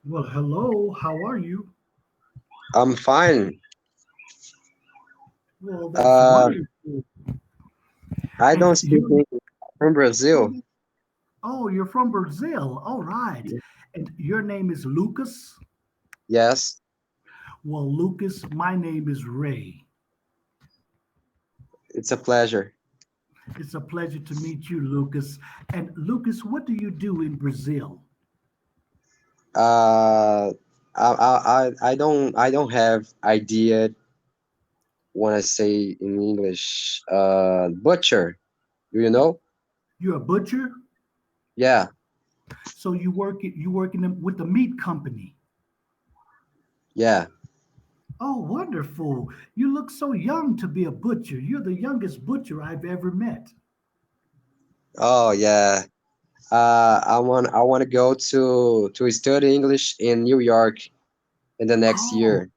Well, hello, how are you? I'm fine. Well, that's Uh, wonderful. I And don't speak you, English. I'm from Brazil. oh, oh, you're from Brazil. All right. And your name is Lucas? Yes, Well, Lucas, my name is Ray. it's a pleasure. It's a pleasure to meet you, Lucas. And Lucas, what do you do in Brazil? Uh, I don't have idea when I say in English. Butcher. Do you know? You're a butcher? Yeah, So with the meat company. yeah. Oh, wonderful. You look so young to be a butcher. You're the youngest butcher I've ever met. Oh, yeah. I want to go to study English in New York in the next Oh, year.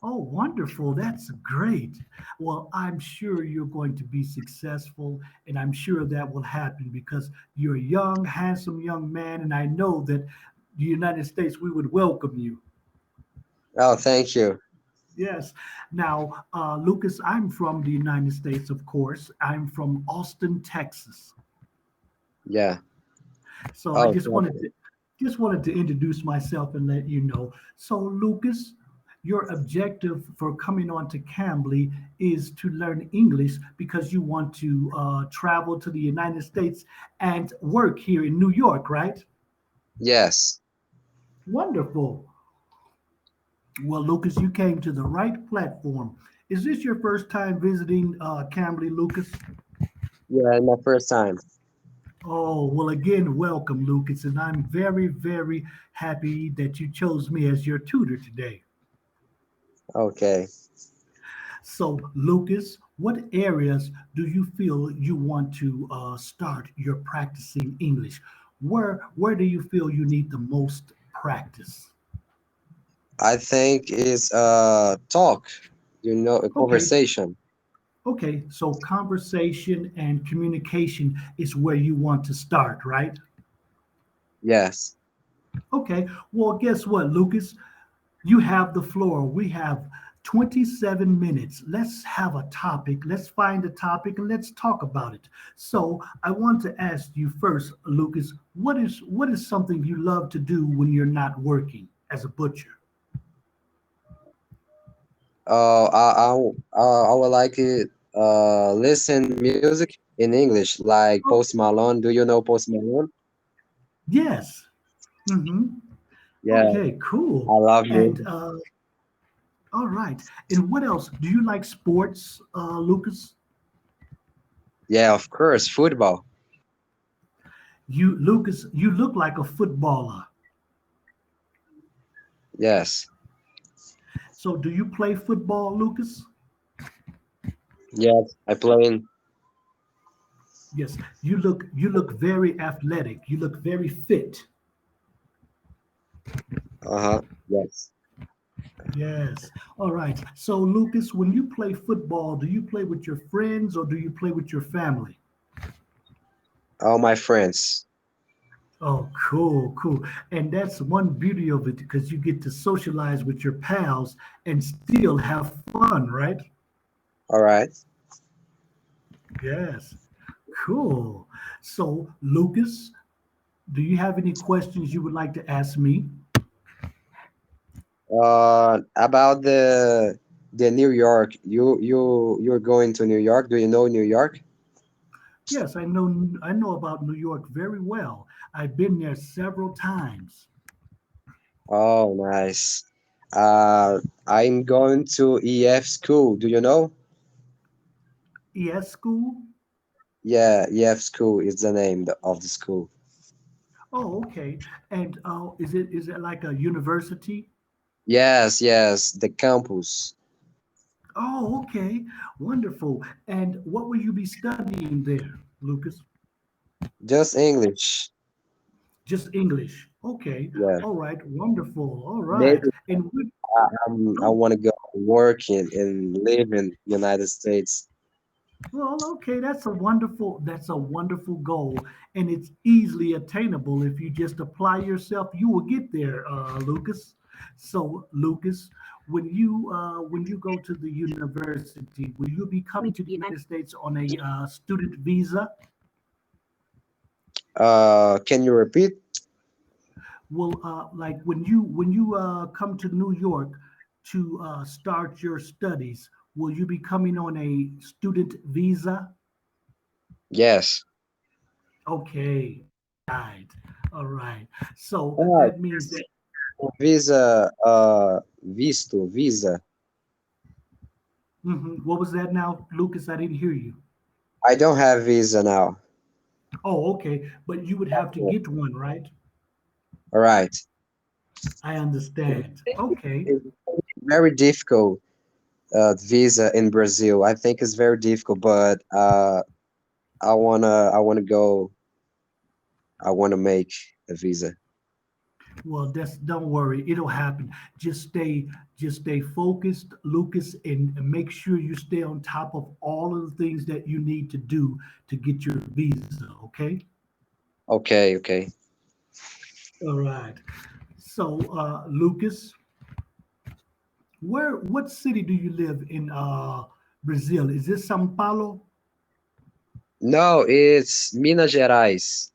oh, wonderful. That's great. Well, I'm sure you're going to be successful, and I'm sure that will happen because you're a young, handsome young man, and I know that the United States, we would welcome you. Oh, thank you. Yes. Now, Lucas, I'm from the United States, of course. I'm from Austin, Texas. Yeah. So I Oh, just thank wanted you. to introduce myself and let you know. So Lucas, your objective for coming on to Cambly is to learn English because you want to travel to the United States and work here in New York, right? Yes. Wonderful. Well, Lucas, you came to the right platform. Is this your first time visiting Cambly, Lucas? Yeah, my first time. Oh, well, again, welcome, Lucas, and I'm very, very happy that you chose me as your tutor today. Okay. So, Lucas, what areas do you feel you want to start your practicing English? Where do you feel you need the most practice? I think is talk, a Okay, conversation. okay. So, conversation and communication is where you want to start, right? Yes. Okay. Well, guess what, Lucas? You have the floor. We have 27 minutes. Let's have a topic. Let's find a topic and let's talk about it. So, I want to ask you first, Lucas, what is something you love to do when you're not working as a butcher? I would like it listen music in English like Post Okay. Malone. Do you know Post Malone? Yes. Mm-hmm. Yeah, Okay, cool. I love And music. all right. And what else? Do you like sports, Lucas? Yeah, of course, football. Lucas, you look like a footballer. Yes. So, do you play football, Lucas? Yes, I play in. Yes, you look very athletic. You look very fit. Uh-huh. Yes. Yes. All right. So Lucas, when you play football, do you play with your friends or do you play with your family? All my friends. Oh, cool, cool. And that's one beauty of it because you get to socialize with your pals and still have fun, right? All right. Yes. Cool. So, Lucas, do you have any questions you would like to ask me? About the New York. You're going to New York. Do you know New York? Yes, I know about New York very well. I've been there several times. Oh, nice. I'm going to EF school. Do you know? ES school? Yeah, EF school is the name of the school. Oh, okay. And is it like a university? Yes, yes, the campus. Oh, okay. Wonderful. And what will you be studying there, Lucas? Just English. Just English. Okay. Yeah. All right. Wonderful. All right. Maybe And I oh, want to go work and live in United States. Well, okay, that's a wonderful goal, and it's easily attainable if you just apply yourself. You will get there, Lucas. So, Lucas, when you go to the university, will you be coming to the United States on a student visa? Can you repeat? Will like when you come to New York to start your studies, will you be coming on a student visa? Yes. Okay, right, all right. So Ah, that means that visa, visto, visa. what was that now, Lucas? I didn't hear you. I don't have visa now. Oh, okay, but you would have to get one, right? All right. I understand. Okay. It's very difficult visa in Brazil. I think it's very difficult, but I wanna go. I wanna make a visa. Well, that's don't worry, it'll happen. Just stay focused, Lucas, and make sure you stay on top of all of the things that you need to do to get your visa. Okay. Okay, okay. All right. So, Lucas, what city do you live in? Brazil? Is this São Paulo? No, it's Minas Gerais.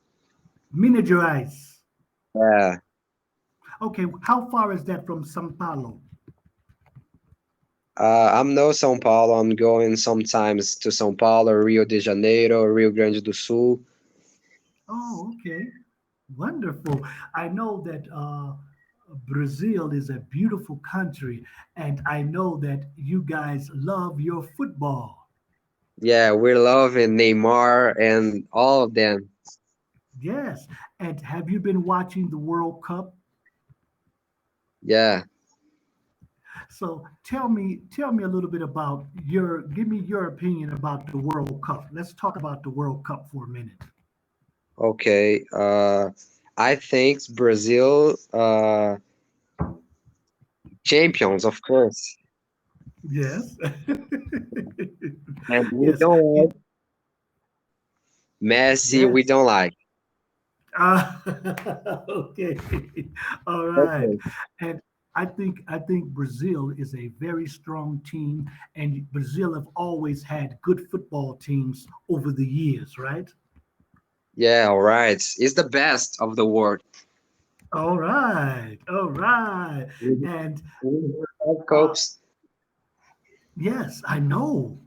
Minas Gerais. Yeah. Okay. How far is that from São Paulo? I'm no São Paulo. I'm going sometimes to São Paulo, Rio de Janeiro, Rio Grande do Sul. Oh, okay. Wonderful. I know that Brazil is a beautiful country, and I know that you guys love your football. Yeah, we're loving Neymar and all of them. Yes. And have you been watching the World Cup? Yeah. So tell me a little bit about give me your opinion about the World Cup. Let's talk about the World Cup for a minute. Okay. I think Brazil champions, of course. Yes. And we Yes. don't You, like Messi. We yes. don't like. Uh, okay. All right. Okay. And I think Brazil is a very strong team, and Brazil have always had good football teams over the years, right? Yeah. All right. It's the best of the world. All right. All right. We And we have uh, Copes. yes, I know.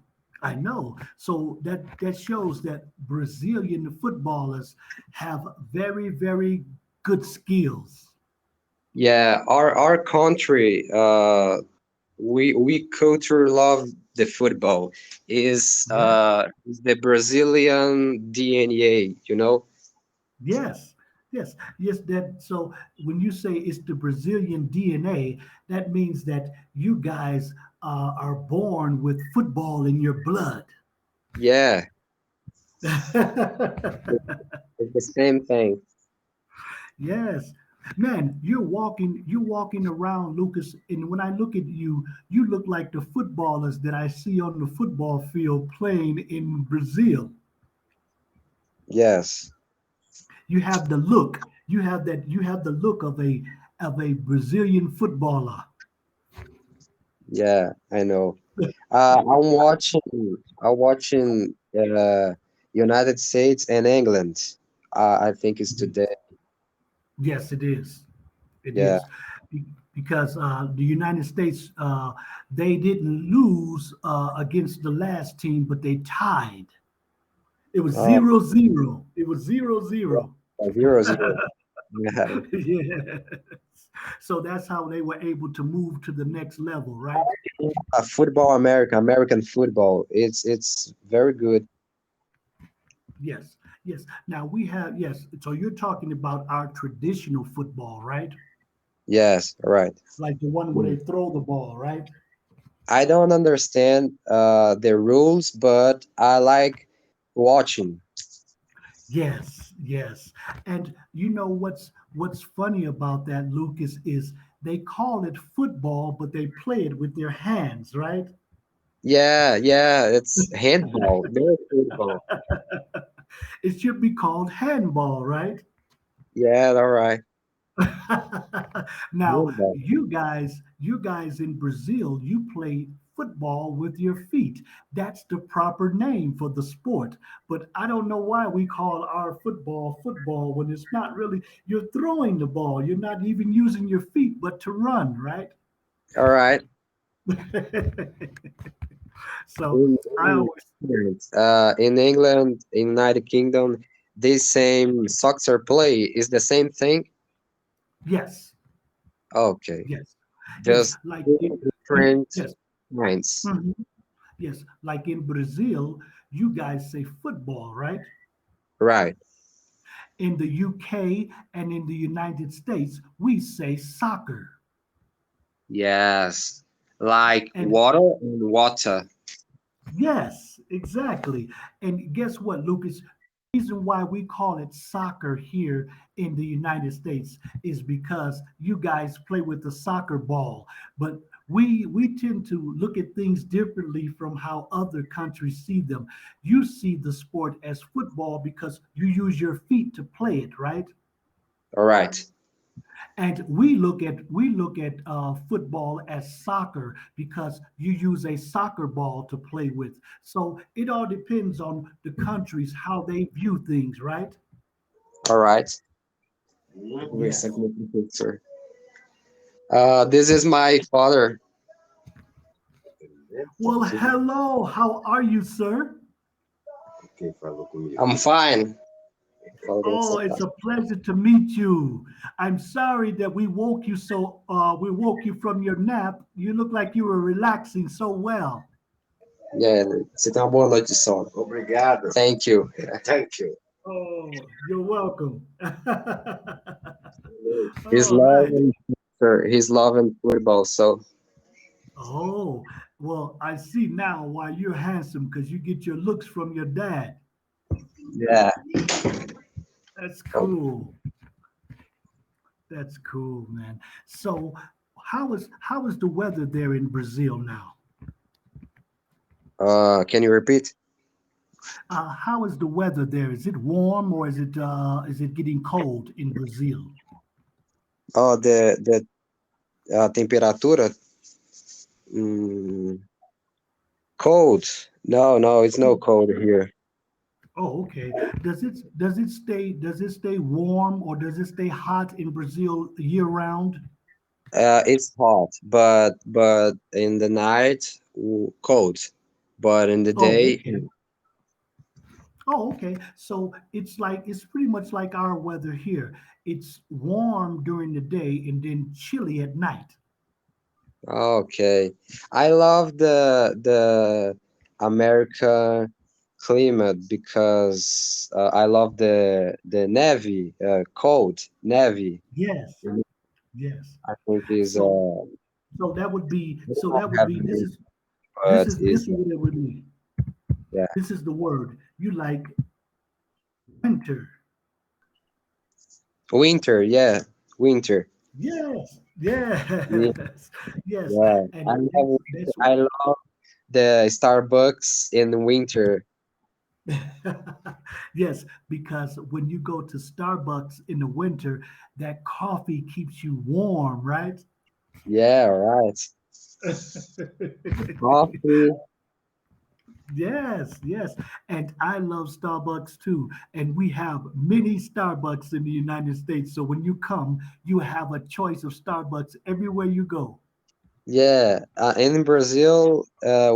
I know. So that shows that Brazilian footballers have very, very good skills. Yeah. Our country. We culture love the football. Yes. Is the Brazilian DNA. You know. Yes, yes. That so when you say it's the Brazilian DNA, that means that you guys are born with football in your blood. Yeah. It's the same thing. Yes, man, you're walking around, Lucas, and when I look at you, you look like the footballers that I see on the football field playing in Brazil. Yes. You have the look. You have the look of a Brazilian footballer. Yeah. I know. I'm watching United States and England. I think it's today. Yes, it is. It Yeah. is. Because the United States, they didn't lose against the last team, but they tied. It was Oh, 0-0. It was 0-0. yeah. 0-0. Yeah. Yes. So that's how they were able to move to the next level, right? Football, American football. It's very good. Yes. Yes. Now we have, yes. So you're talking about our traditional football, right? Yes, right. Like the one where they throw the ball, right? I don't understand the rules, but I like watching. Yes, yes. And you know what's funny about that, Lucas, is they call it football, but they play it with their hands, right? Yeah, yeah, it's handball. There's football. It should be called handball, right? Yeah, all right. Now, Handball. you guys in Brazil, you play football with your feet. That's the proper name for the sport. But I don't know why we call our football football when it's not really. You're throwing the ball. You're not even using your feet, but to run, right? All right. So In, I always in England, in United Kingdom, this same soccer play is the same thing. yes, Okay, yes, yes, just like two in different yes. kinds. Mhm. Yes, like in Brazil, you guys say football, right? Right. In the UK and in the United States, we say soccer. Yes, like And water and water. yes, exactly. And guess what, Lucas? The reason why we call it soccer here in the United States is because you guys play with the soccer ball, but we tend to look at things differently from how other countries see them. You see the sport as football because you use your feet to play it, right? All right. And we look at football as soccer because you use a soccer ball to play with. So it all depends on the countries how they view things, right? All right. We're Yes. submitting picture. This is my father. Well, hello. How are you, sir? I'm fine. Fala com Oh, você, it's tá? a pleasure to meet you. I'm sorry that we woke you from your nap. You look like you were relaxing so well. Yeah, você tem uma boa noite de sono. Obrigado. Thank you. Thank you. Oh, you're welcome. He's All right. loving sir, he's loving football, so Oh, well, I see now why you're handsome because you get your looks from your dad. yeah. That's cool. That's cool, man. So, how is the weather there in Brazil now? Can you repeat? How is the weather there? Is it warm or is it getting cold in Brazil? Oh, the temperatura. Mm, cold. No, no, it's no cold here. Oh, okay. Does it stay warm or does it stay hot in Brazil year round? It's hot, but in the night, cold. But in the Oh, day, okay. Oh, okay. So it's pretty much like our weather here. It's warm during the day and then chilly at night. okay. I love the America climate because I love the navy, cold navy. Yes, yes. I think is So so that would be I don't so know that would have be this it, is this but is this is is what it would be. yeah, This is the word. You like winter. winter. Yeah, winter. Yes, Yeah, yes, yes. yeah. And that's I love the Starbucks in winter. yes, because when you go to Starbucks in the winter, that coffee keeps you warm, right? Yeah, right. The coffee. Yes, yes. And I love Starbucks too. And we have many Starbucks in the United States. So when you come, you have a choice of Starbucks everywhere you go. Yeah, in Brazil,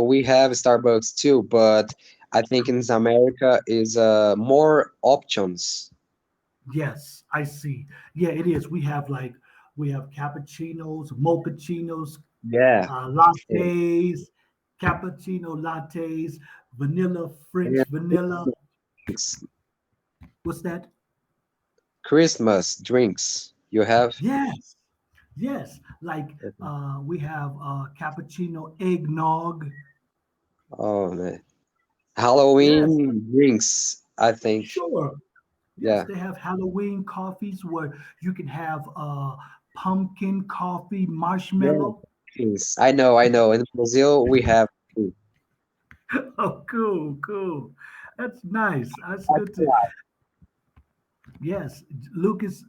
we have Starbucks too, but I think in America is more options. Yes, I see. Yeah, it is. We have cappuccinos, mochachinos, Yeah. And lattes, cappuccino lattes, vanilla, French vanilla. drinks, What's that? Christmas drinks. You have? Yes, yes. Like we have cappuccino eggnog. Oh man, Yes, Halloween drinks. I think. sure. Yes, Yeah. they have Halloween coffees where you can have pumpkin coffee, Yeah. marshmallow. Drinks. I know. I know. In Brazil, we have too. Oh, cool, cool. That's nice. That's I good to. fly. Yes, Lucas.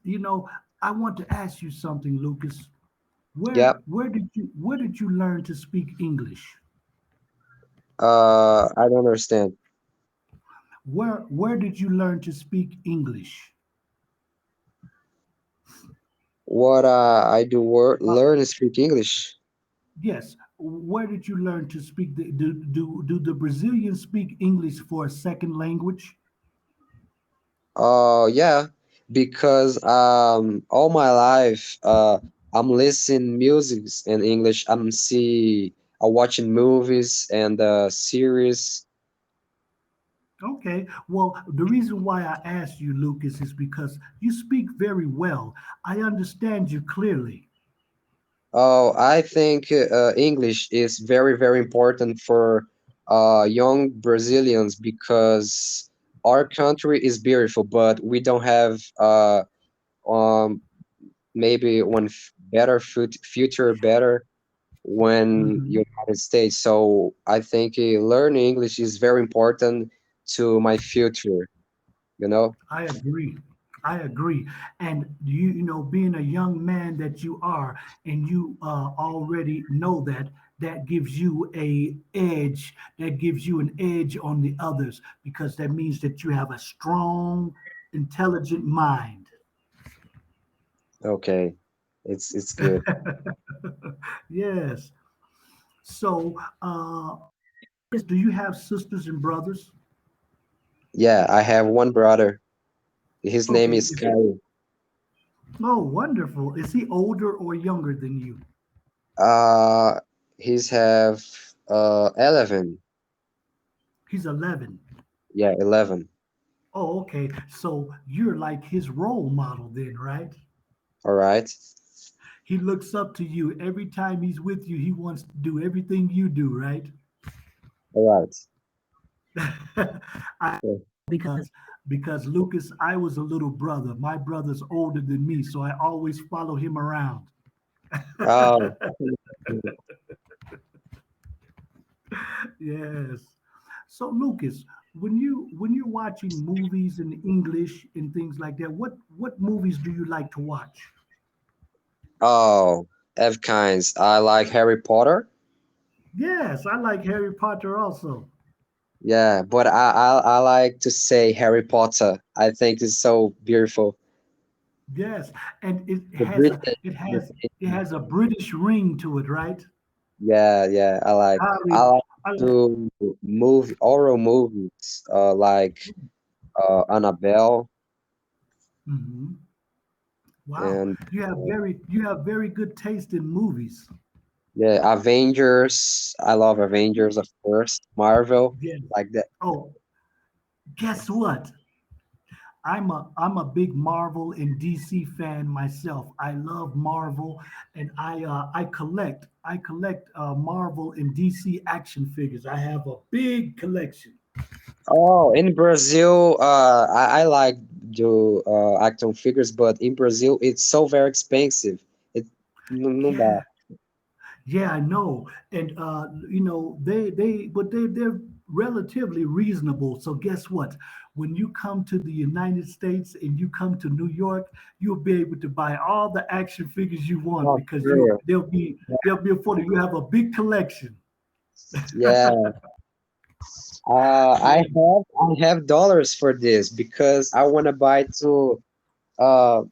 I want to ask you something, Lucas. Where Yep. where did you learn to speak English? I don't understand. Where did you learn to speak English? What I do Uh, learn and speak English. yes. Where did you learn to speak? Do the Brazilians speak English for a second language? Yeah, because all my life I'm listening musics in English. Watching movies and series. Okay. Well, the reason why I asked you, Lucas, is because you speak very well. I understand you clearly. Oh, I think English is very, very important for young Brazilians because our country is beautiful, but we don't have um, maybe better future better when Mhm. United States. So I think learning English is very important to my future, you know? I agree. I agree. And being a young man that you are, and you already know that, that gives you a edge. That gives you an edge on the others because that means that you have a strong, intelligent mind. Okay. It's good. Yes. So, yes, do you have sisters and brothers? Yeah, I have one brother. His name Okay. is Kyle. Oh, wonderful. Is he older or younger than you? Uh, he's have 11. He's 11. Yeah, 11. Oh, okay. So you're like his role model then, right? All right. He looks up to you every time he's with you. He wants to do everything you do, right? All right. I Yeah. because Lucas, I was a little brother. My brother's older than me, so I always follow him around. Oh, Yes. So Lucas, when you're watching movies in English and things like that, what movies do you like to watch? oh, F kinds. I like Harry Potter. Yes, I like Harry Potter also. Yeah, but I like to say Harry Potter. I think it's so beautiful. Yes, and it The has a British. it has it has a British ring to it, right? Yeah, yeah. I Harry, like I like. to horror movies. Like Annabelle Mhm. Wow, and you have very good taste in movies. yeah, Avengers. I love Avengers, of course. Marvel, Yes. like that. Oh, guess what? I'm a big Marvel and DC fan myself. I love Marvel, and I collect Marvel and DC action figures. I have a big collection. Oh, in Brazil, I like the action figures, but in Brazil, it's so very expensive. It não dá. Yeah, yeah, I know, and they're relatively reasonable. So guess what? When you come to the United States and you come to New York, you'll be able to buy all the action figers you want Oh, because you sure. they'll be afforded. You have a big collection. Yeah. Yeah. I have dollars for this because I want to buy two uh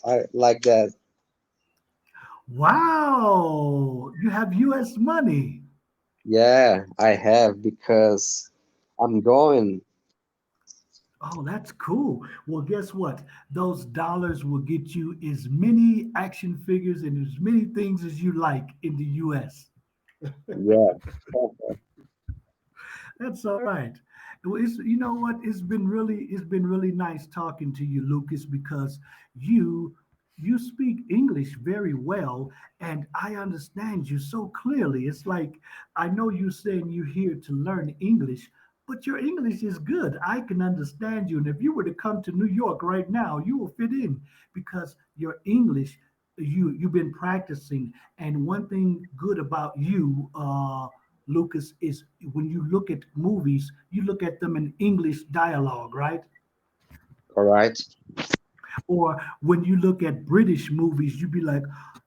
I like that. Wow, you have U.S. money. Yeah, I have because I'm going. Oh, that's cool. Well, guess what? Those dollars will get you as many action figures and as many things as you like in the U.S. Yeah. That's all right. Well, you know what? It's been really nice talking to you, Lucas, because you you speak English very well, and I understand you so clearly. It's like I know you're saying you're here to learn English, but your English is good. I can understand you, and if you were to come to New York right now, you will fit in because your English you've been practicing. And one thing good about you. Lucas, is when you look at movies, you look at them in English dialogue, right? All right. Or when you look at British movies, you be like,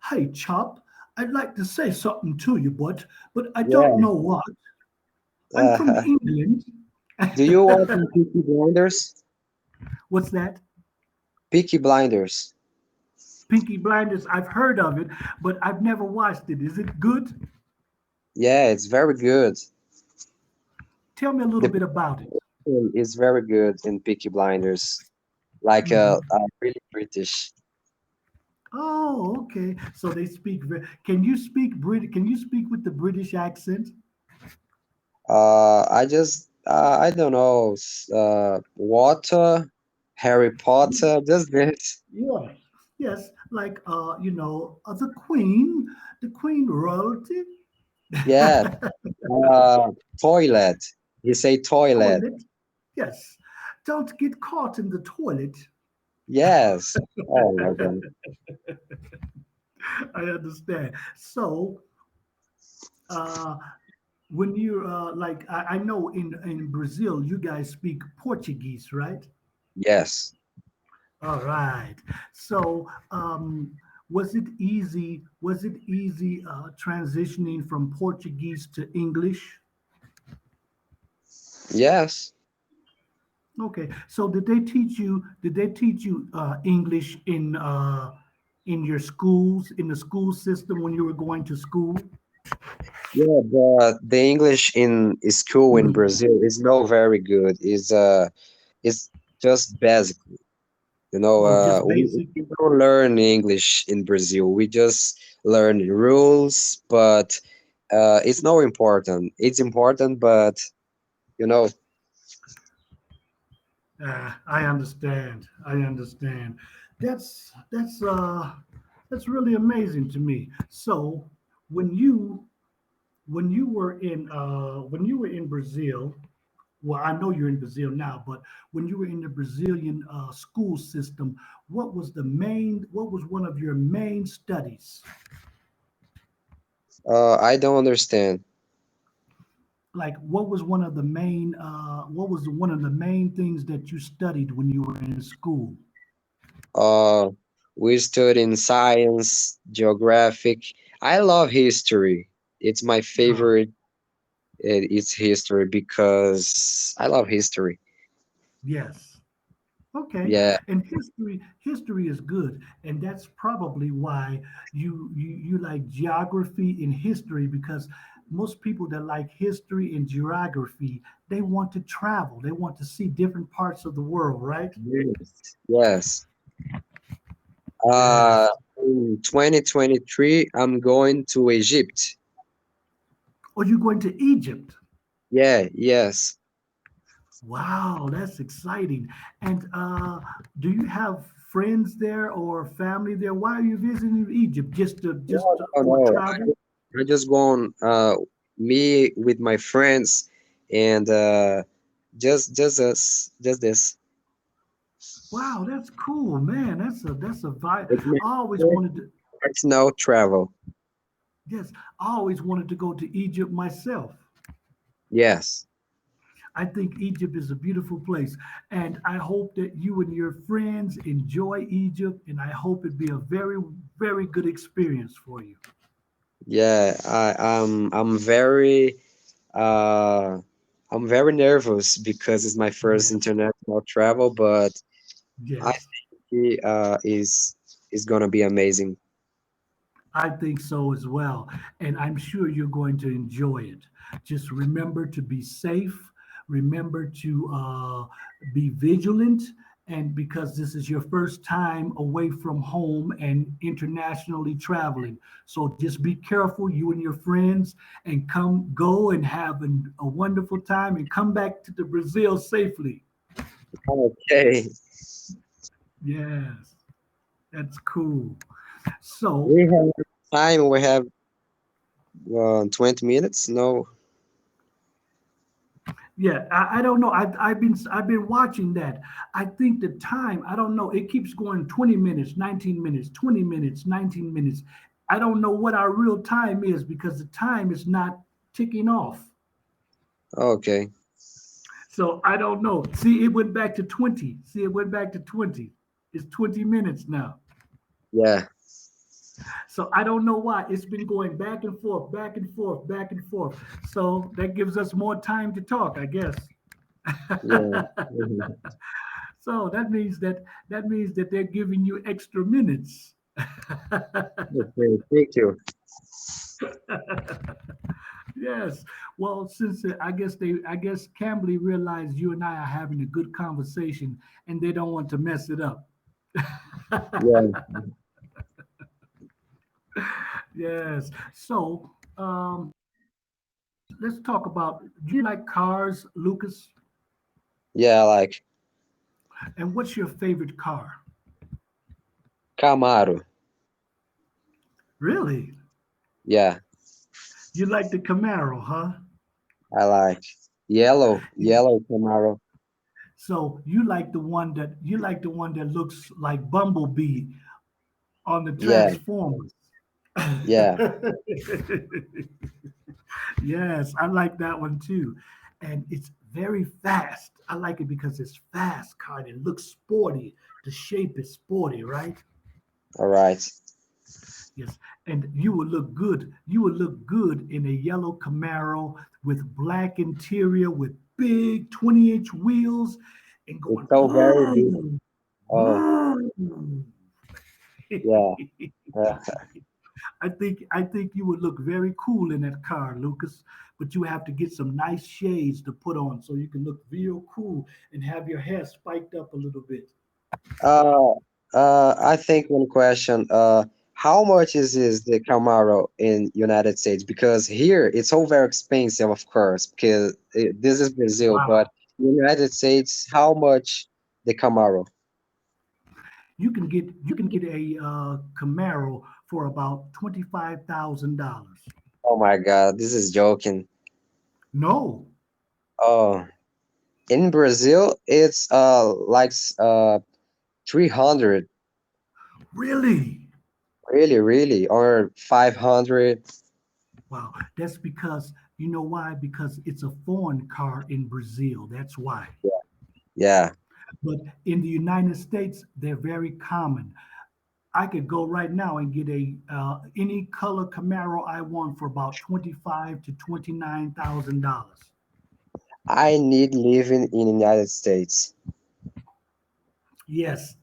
"Hey, chop, I'd like to say something to you, but I don't Yeah. know what. I'm from Uh, England." do you watch Peaky Blinders? What's that? Peaky Blinders. Pinky Blinders. I've heard of it, but I've never watched it. Is it good? Yeah, it's very good. Tell me a little The bit about it. person is very good in Peaky Blinders. Like Mhm. really British. Oh, okay. So they speak. Can you speak Brit? Can you speak with the British accent? I don't know, water, Harry Potter, just this. Yes. Yes. Like the Queen royalty. Yeah, uh, toilet. He say toilet. Toilet. Yes. Don't get caught in the toilet. Yes. Oh my God. I understand. So, uh, when you like, I know in Brazil, you guys speak Portuguese, right? Yes. All right. So, was it easy? Was it easy transitioning from Portuguese to English? Yes. Okay. So, did they teach you? Did they teach you English in your schools, in the school system when you were going to school? Yeah, but the English in school in Brazil is not very good. It's just basic. Oh, just We basic. don't learn English in Brazil. We just learn rules, but it's not important. It's important, but you know, I understand. I understand. That's that's really amazing to me. So, when you when you were in Brazil, well, I know you're in Brazil now, but when you were in the Brazilian school system, what was one of your main studies? I don't understand. Like, what was one of the main things that you studied when you were in school? Uh, we study in science, geographic. I love history. It's my Oh, favorite. It's history because I love history. yes. Okay. Yeah, And history is good, and that's probably why you like geography and history, because most people that like history and geography, they want to travel. They want to see different parts of the world, right? yes, yes. Uh, Yes. in 2023, I'm going to Egypt. Or you're going to Egypt. Yeah, yes. Wow, that's exciting. And do you have friends there or family there? Why are you visiting Egypt? Just No, no, for no. travel? I just gone me with my friends and just us, just this. Wow, that's cool, man. That's a vibe. It's my I always first wanted to. personal travel. Yes, I always wanted to go to Egypt myself. Yes. I think Egypt is a beautiful place, and I hope that you and your friends enjoy Egypt, and I hope it be a very good experience for you. Yeah, uh I'm very nervous because it's my first Yes, international travel, but I yes. think is gonna be amazing. I think so as well. And I'm sure you're going to enjoy it. Just remember to be safe. Remember to be vigilant. And because this is your first time away from home and internationally traveling. So just be careful, you and your friends, and go and have a wonderful time and come back to the Brazil safely. Okay. Yes, that's cool. So We have time, we have 20 minutes. No. yeah, I don't know. I've been watching that. I think the time, I don't know. It keeps going 20 minutes, 19 minutes, 20 minutes, 19 minutes. I don't know what our real time is because the time is not. ticking off. Okay. So I don't know. See, it went back to 20. See, it went back to 20. It's 20 minutes now. Yeah. So I don't know why. It's been going back and forth, back and forth, back and forth. So that gives us more time to talk, I guess. Yeah. Mhm. So that means that they're giving you extra minutes. Okay. Thank you. Yes. Well, since I guess Cambly realized you and I are having a good conversation, and they don't want to mess it up. Yeah. Yes. So let's talk about. Do you like cars, Lucas? Yeah. Like And what's your favorite car? Camaro. Really? Yeah. You like the Camaro, huh? I like yellow Camaro. So you like the one that looks like Bumblebee on the Yeah. Transformers. Yeah. Yes, I like that one too. And it's very fast. I like it because it's fast, car. It looks sporty. The shape is sporty, right? All right. Yes. And you would look good. You would look good in a yellow Camaro with black interior with big 20-inch wheels and It's going so very big. vroom, Oh, vroom. yeah. I think you would look very cool in that car, Lucas. But you have to get some nice shades to put on so you can look real cool and have your hair spiked up a little bit. Uh, I think one question. How much is the Camaro in United States? Because here it's all very expensive, of course, because this is Brazil, but Wow. United States, how much the Camaro? You can get a Camaro for about $25,000. Oh my God, this is joking. No, Oh, in Brazil, it's like 300, really. really, really, or 500. Wow, that's because you know why? Because it's a foreign car in Brazil. That's why. Yeah. But in the United States, they're very common. I could go right now and get a any color Camaro I want for about 25 to $29,000. I need living in United States. Yes,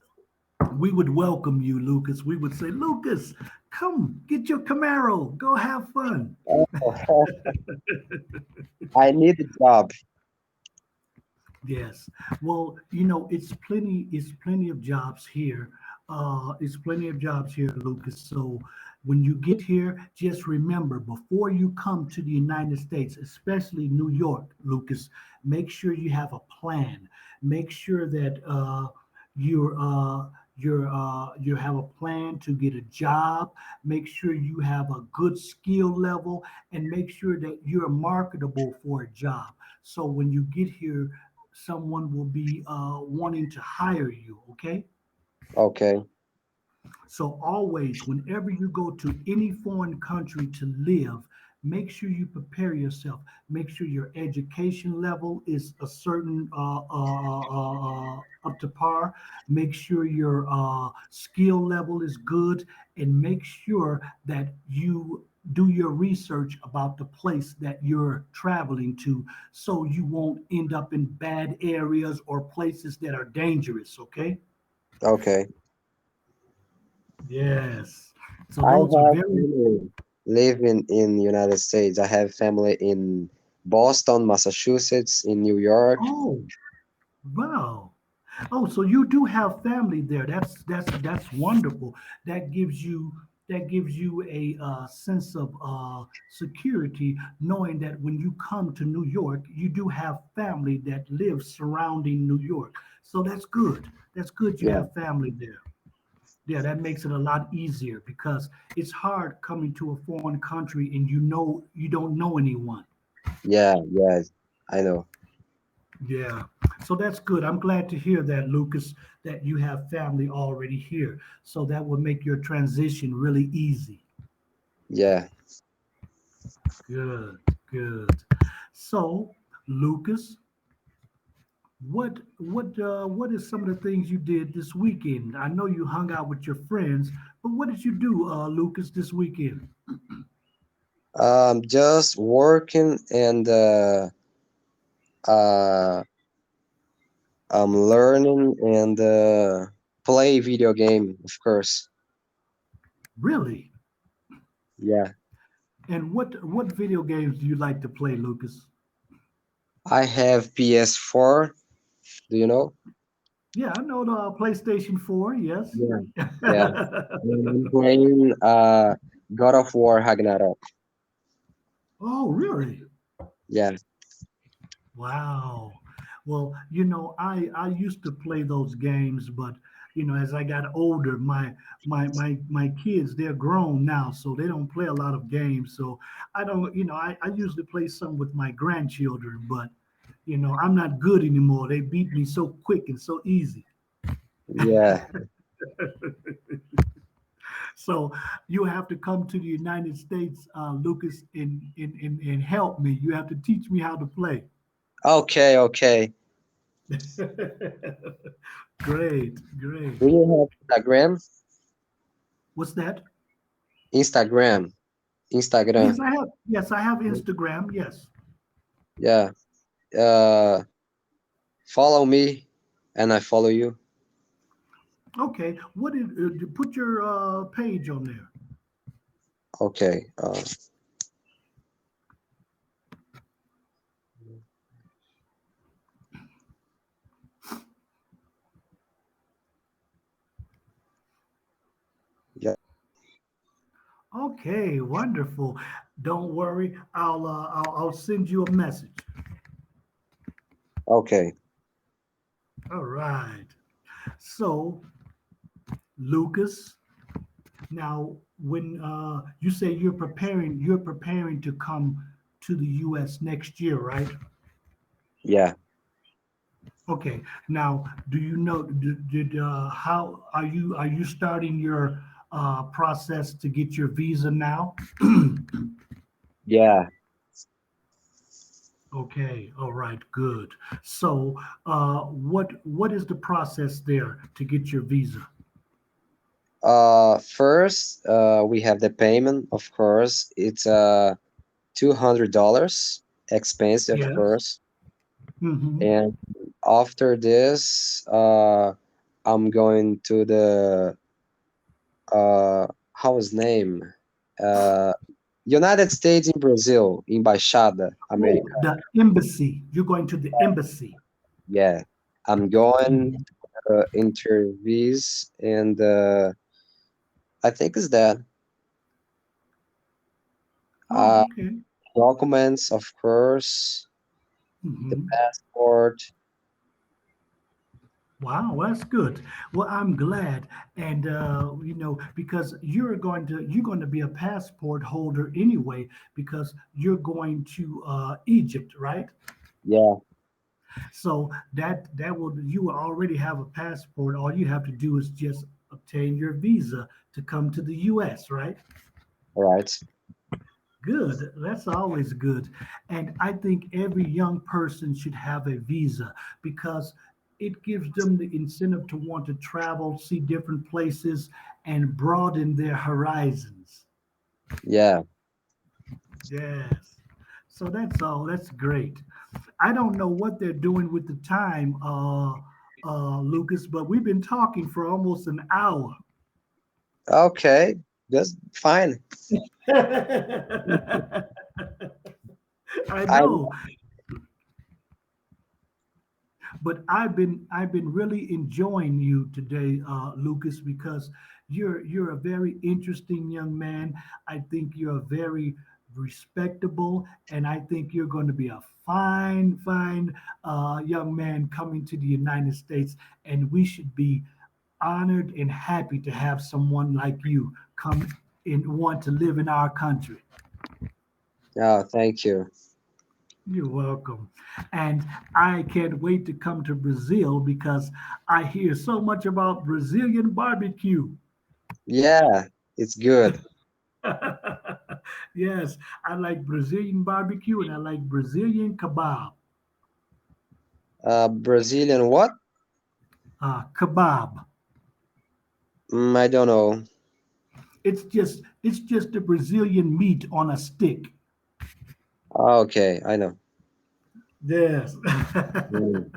we would welcome you, Lucas. We would say, Lucas, come get your Camaro, go have fun. Oh, I need a job. Yes. Well, it's plenty of jobs here. It's plenty of jobs here, Lucas. So when you get here, just remember before you come to the United States, especially New York, Lucas, make sure you have a plan. Make sure that you have a plan to get a job. Make sure you have a good skill level, and make sure that you're marketable for a job. So when you get here, someone will be wanting to hire you. Okay. Okay. So always, whenever you go to any foreign country to live, make sure you prepare yourself. Make sure your education level is a certain up to par. Make sure your skill level is good, and make sure that you do your research about the place that you're traveling to, so you won't end up in bad areas or places that are dangerous. Okay. Okay. Yes. So I those are have very. family living in United States. I have family in Boston, Massachusetts, in New York. Oh, wow. Oh, so you do have family there. That's wonderful. That gives you that gives you a sense of security, knowing that when you come to New York, you do have family that lives surrounding New York. So that's good. That's good. You Yeah, have family there. Yeah, that makes it a lot easier because it's hard coming to a foreign country and you don't know anyone. yeah, I know. Yeah. So that's good. I'm glad to hear that, Lucas, that you have family already here. So that will make your transition really easy. Yeah, Good. Good. So, Lucas, what is some of the things you did this weekend? I know you hung out with your friends, but what did you do, Lucas, this weekend? Just working and uh, learning and play video game, of course. Really? Yeah, And what video games do you like to play, Lucas? I have PS4. Do you know? Yeah, I know the PlayStation 4, yes. Yeah, yeah. And I'm playing God of War Ragnarok. Oh, really? Yeah. Wow. Well, I used to play those games, but as I got older, my kids, they're grown now, so they don't play a lot of games. So I don't, I usually play some with my grandchildren, but I'm not good anymore. They beat me so quick and so easy. Yeah. So you have to come to the United States, Lucas, and help me. You have to teach me how to play. Okay, okay. Great, great. Do you have Instagram? What's that? Instagram. Instagram. Yes, I have Instagram. Yes. Yeah. Uh, Follow me, and I follow you. Okay. Put your page on there? Okay. Yeah. Okay, wonderful. Don't worry. I'll send you a message. Okay. All right. So, Lucas, now when you say you're preparing to come to the U.S. next year, right? Yeah. Okay. Now, do you know? Did how are you starting your process to get your visa now? Yeah. Okay. All right. Good. So, what is the process there to get your visa? First, we have the payment, of course. It's $200, expensive, of Yes. course. Mm-hmm. And after this, I'm going to the how's name? Uh, United States in Brazil, Embaixada Oh, America. the embassy. You're going to the embassy. Yeah, I'm going Mhm. interviews and I think it's that. Uh, Oh, okay. Documents, of course, the Hmm. passport. Wow, that's good. Well, I'm glad, and because you're going to be a passport holder anyway, because you're going to Egypt, right? Yeah, So that will you will already have a passport. All you have to do is just obtain your visa to come to the U.S., right? right. Good. That's always good. And I think every young person should have a visa because it gives them the incentive to want to travel, see different places, and broaden their horizons. Yeah. Yes. So that's all. That's great. I don't know what they're doing with the time, Lucas, but we've been talking for almost an hour. Okay, that's fine. I I know. But I've been really enjoying you today, Lucas, because you're a very interesting young man. I think you're very respectable, and I think you're going to be a fine young man coming to the United States, and we should be honored and happy to have someone like you come and want to live in our country. Oh, thank you. You're welcome. And I can't wait to come to Brazil because I hear so much about Brazilian barbecue. Yeah, it's good. Yes, I like Brazilian barbecue and I like Brazilian kebab. Brazilian what? Kebab. I don't know. It's just the Brazilian meat on a stick. Okay, I know. Yes. Mm.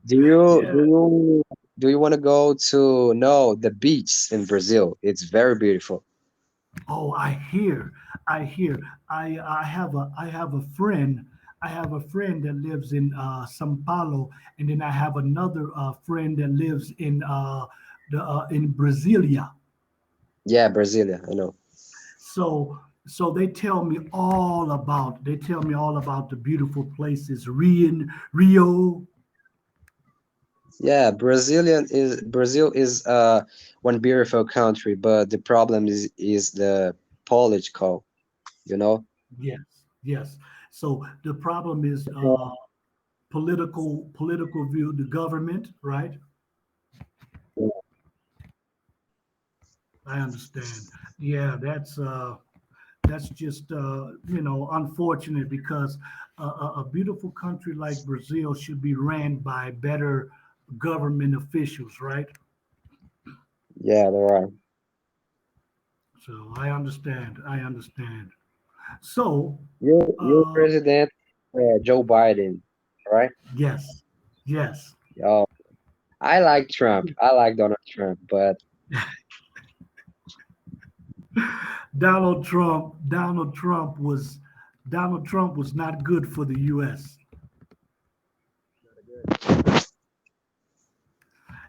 Do you do Yeah. you do you want to go to no the beach in Brazil? It's very beautiful. Oh, I hear. I have a friend that lives in São Paulo, and then I have another friend that lives in Brasilia. Yeah, Brasilia, I know. So they tell me all about the beautiful places. Rio. Brazil is one beautiful country, but the problem is the political, you know? Yes, yes. So the problem is political view, the government, right? I understand. Yeah, that's just unfortunate because a beautiful country like Brazil should be ran by better government officials, right? Yeah, there are. So I understand. I understand. So, Your uh, president, Joe Biden, right? yes, yes. Oh, I like Trump. I like Donald Trump, but Donald Trump was not good for the U.S.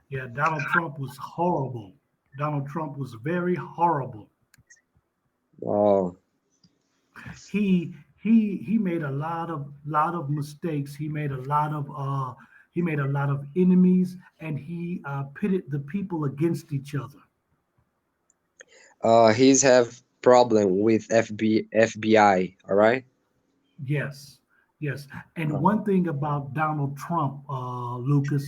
Yeah, Donald Trump was horrible. Donald Trump was very horrible. oh, He made a lot of mistakes. He made a lot of enemies, and he pitted the people against each other. he's have problem with FBI, all right? Yes, yes. And Uh, one thing about Donald Trump, Lucas,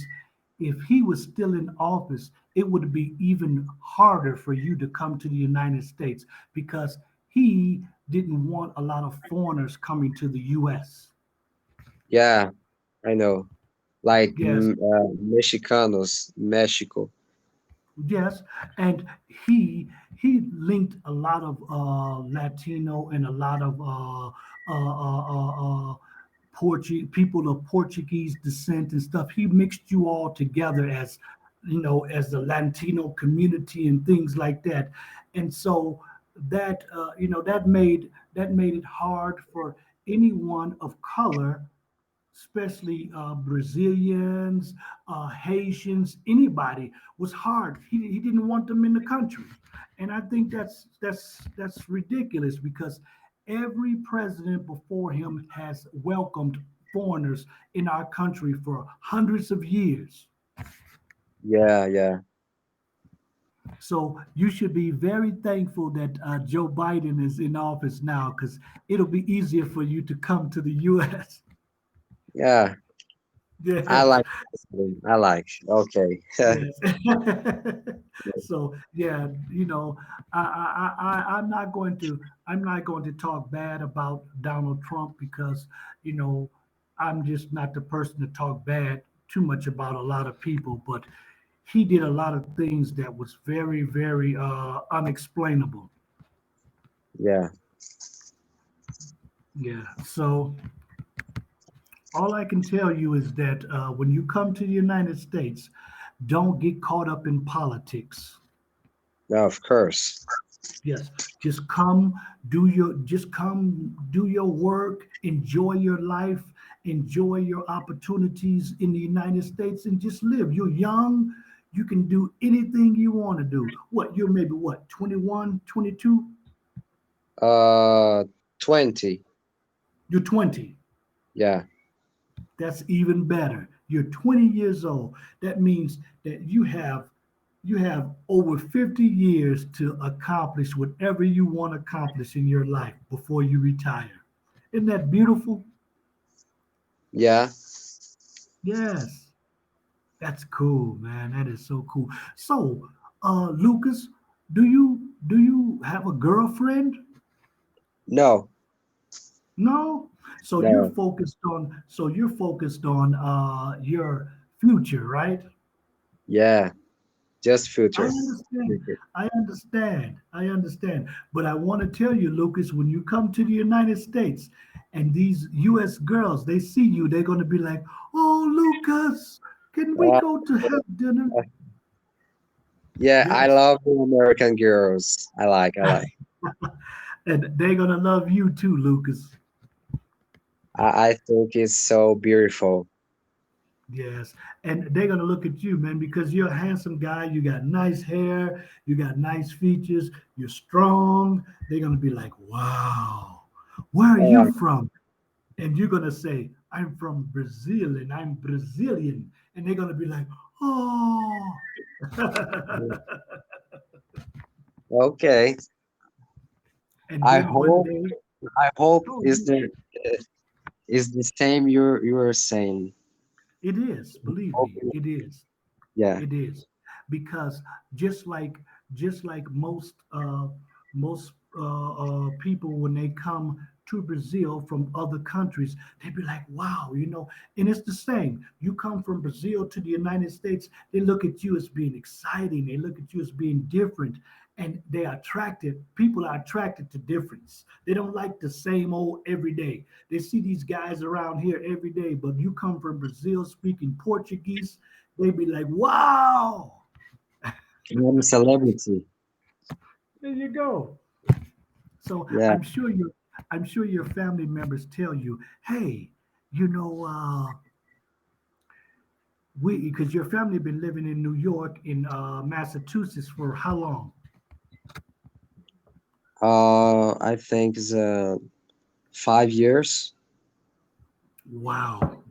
if he was still in office, it would be even harder for you to come to the United States because he didn't want a lot of foreigners coming to the U.S. yeah, I know. Like Yes, Mexicanos, Mexico. yes, and he linked a lot of Latino and a lot of people of Portuguese descent and stuff. He mixed you all together as as the Latino community and things like that, and so that made it hard for anyone of color, especially Brazilians, Haitians, anybody was hard. He didn't want them in the country, and I think that's ridiculous because every president before him has welcomed foreigners in our country for hundreds of years. Yeah, yeah, So you should be very thankful that Joe Biden is in office now because it'll be easier for you to come to the U.S. yeah. I Yes. like. I like. Okay. Yes. So yeah, I'm not going to talk bad about Donald Trump because you know I'm just not the person to talk bad too much about a lot of people, but he did a lot of things that was very, very unexplainable. Yeah. Yeah. So all I can tell you is that when you come to the United States, don't get caught up in politics. No, of course. Yes, just come do your work, enjoy your life, enjoy your opportunities in the United States and just live. You're young, you can do anything you want to do. You're maybe 21, 22. Uh, 20. You're 20. Yeah. That's even better. You're 20 years old. That means that you have over 50 years to accomplish whatever you want to accomplish in your life before you retire. Isn't that beautiful? Yeah. Yes. That's cool, man. That is so cool. So, Lucas, do you have a girlfriend? No, No. So you're no. focused on. So you're focused on your future, right? Yeah, just I future. understand. Future. I understand. I understand. But I want to tell you, Lucas, when you come to the United States and these U.S. girls, they see you, they're going to be like, "Oh, Lucas, can we Uh, go to have dinner?" yeah, I Yes. love the American girls. I like. And they're going to love you too, Lucas. I think it's so beautiful. Yes. And they're going to look at you, man, because you're a handsome guy. You got nice hair. You got nice features. You're strong. They're going to be like, wow, where are Uh, you from? And you're going to say, I'm from Brazil and I'm Brazilian. And they're going to be like, oh. okay. And I then one hope day, I hope oh, is the same you're saying. it is, believe me, Hopefully- it is. Yeah. It is because just like most people when they come to Brazil from other countries, they be like, "Wow," And it's the same. You come from Brazil to the United States, they look at you as being exciting. They look at you as being different, and they are attracted. People are attracted to difference. They don't like the same old every day. They see these guys around here every day, but you come from Brazil speaking Portuguese, they'd be like, "Wow!" I'm a celebrity. There you go. So Yeah. I'm sure your family members tell you, "Hey, you know, we because your family been living in New York, in Massachusetts for how long?" I think it's 5 years. Wow.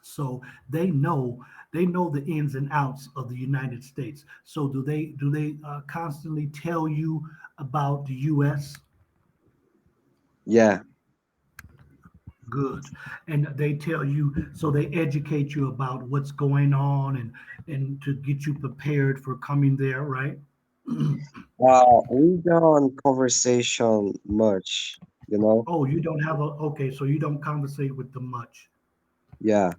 So they know the ins and outs of the United States. So do they constantly tell you about the U.S.? Yeah. Good. And they tell you, so they educate you about what's going on and to get you prepared for coming there, right? We don't conversation much, you know? Oh, you don't have a okay, so you don't conversate with them much. Yeah.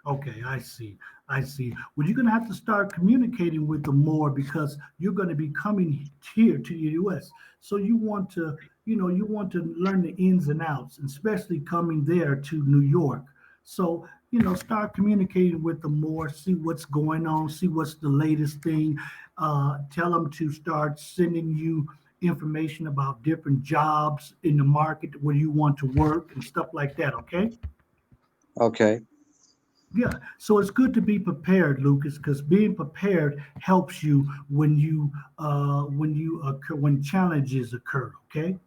Okay, I see. I see. Well, you're going to have to start communicating with them more because you're going to be coming here to the U.S. So you want to learn the ins and outs, especially coming there to New York. So, start communicating with them more, see what's going on, see what's the latest thing. Tell them to start sending you information about different jobs in the market where you want to work and stuff like that, okay? Okay. Yeah, so it's good to be prepared, Lucas, because being prepared helps you when challenges occur. Okay.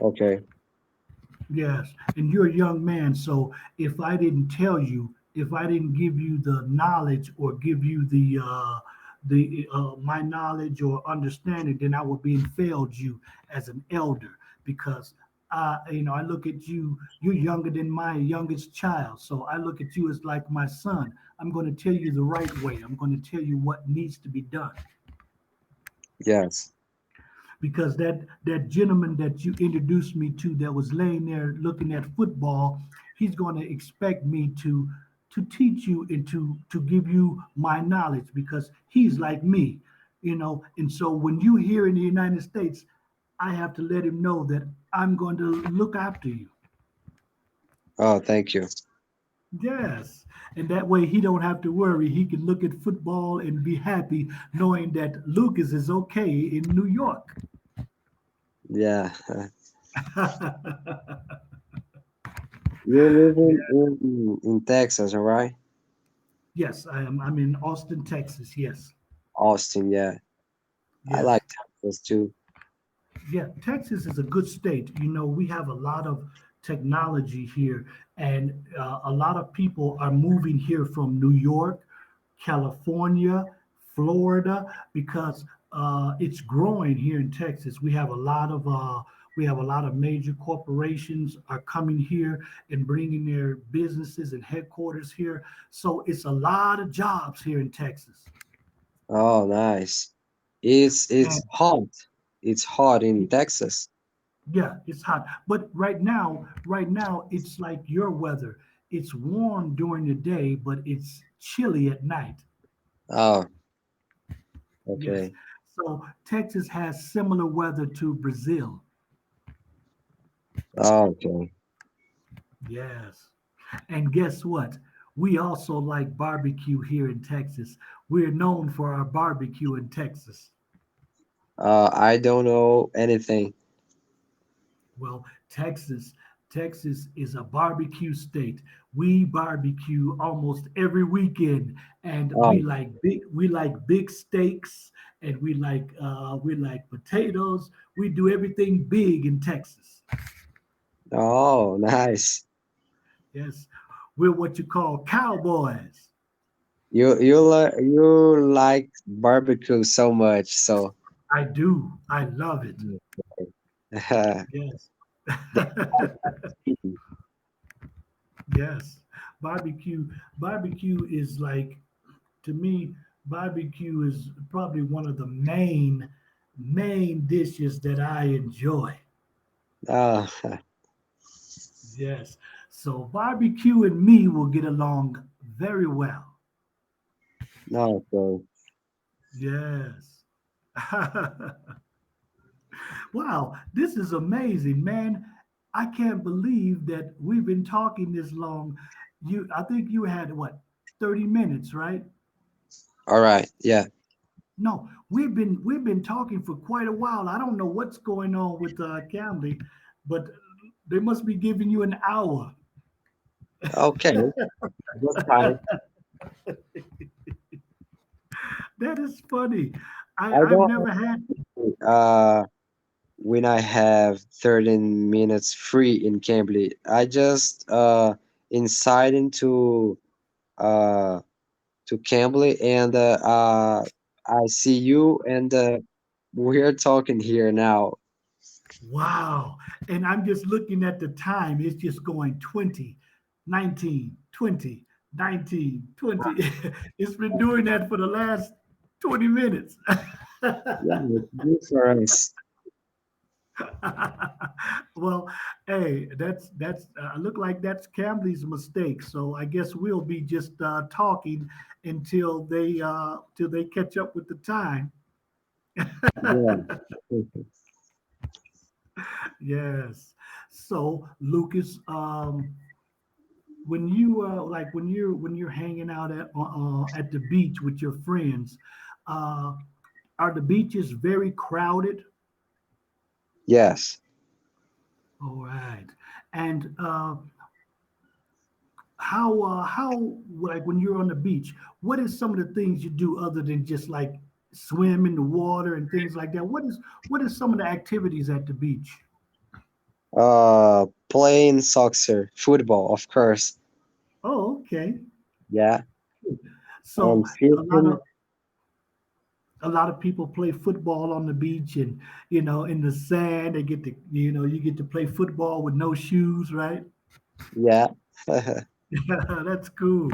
Okay. Yes, and you're a young man, so if I didn't tell you, if I didn't give you the knowledge or give you the my knowledge or understanding, then I would be failed you as an elder because I look at you. You're younger than my youngest child, so I look at you as like my son. I'm going to tell you the right way. I'm going to tell you what needs to be done Yes. because that gentleman that you introduced me to that was laying there looking at football, he's going to expect me to teach you and to give you my knowledge because he's like me, and so when you here in the United States, I have to let him know that I'm going to look after you. Oh, thank you. Yes, and that way he don't have to worry. He can look at football and be happy knowing that Lucas is okay in New York. Yeah. You live in Texas, all right? Yes, I am. I'm in Austin, Texas. Yes, Austin, yeah. I yes, like Texas too. yeah. Texas is a good state. We have a lot of technology here, and a lot of people are moving here from New York, California, Florida, because it's growing here in Texas. We have a lot of major corporations are coming here and bringing their businesses and headquarters here. So it's a lot of jobs here in Texas. Oh, nice. It's And hot. It's hot in Texas. Yeah, it's hot. But right now, it's like your weather. It's warm during the day, but it's chilly at night. Oh, Yes. okay. So Texas has similar weather to Brazil. Oh, okay. Yes. And guess what? We also like barbecue here in Texas. We're known for our barbecue in Texas. I don't know anything. Well, Texas is a barbecue state. We barbecue almost every weekend, and Oh, we like big steaks, and we like potatoes. We do everything big in Texas. oh, nice. Yes, we're what you call cowboys. You like barbecue so much, so I do. I love it. that, Yes. Yes. Barbecue barbecue is like to me barbecue is probably one of the main dishes that I enjoy. oh, Yes. So barbecue and me will get along very well. no, so Yes. Wow, this is amazing, man. I can't believe that we've been talking this long. I think you had what, 30 minutes, right? all right, yeah. No, we've been talking for quite a while. I don't know what's going on with Cambly, but they must be giving you an hour. Okay, that's fine. That is funny. I I've don't never had. when I have 13 minutes free in Cambly. I just inside into uh Cambly and I see you and we're talking here now. Wow. And I'm just looking at the time. It's just going 20, 19, 20, 19, 20. It's been doing that for the last 20 minutes. Yeah, it's good for us. Well, hey, that's look like that's Cambly's mistake. So I guess we'll be just talking until they catch up with the time. Yeah. Yes. So Lucas, when you when you're hanging out at the beach with your friends, uh, are the beaches very crowded? Yes. All right. And how like when you're on the beach, what is some of the things you do other than just like swim in the water and things like that? What is some of the activities at the beach? Playing soccer, football, of course. Oh, okay. Yeah. So And a lot fishing. of a lot of people play football on the beach and in the sand they get to you get to play football with no shoes, right? Yeah. That's cool.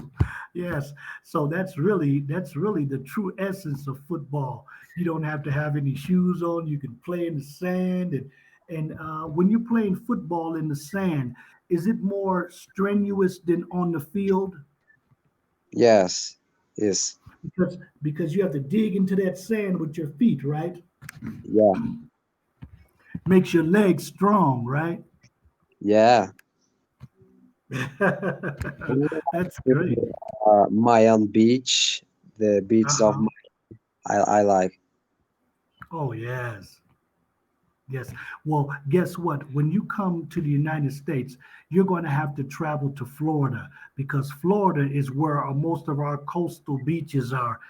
Yes. So that's really the true essence of football. You don't have to have any shoes on. You can play in the sand, and when you're playing football in the sand, is it more strenuous than on the field? Yes. Yes. Because you have to dig into that sand with your feet, right? Yeah. Makes your legs strong, right? Yeah. That's great. Mayan Beach, the beaches of Uh-huh. I like. Oh yes. Yes. Well, guess what? When you come to the United States, you're going to have to travel to Florida because Florida is where most of our coastal beaches are.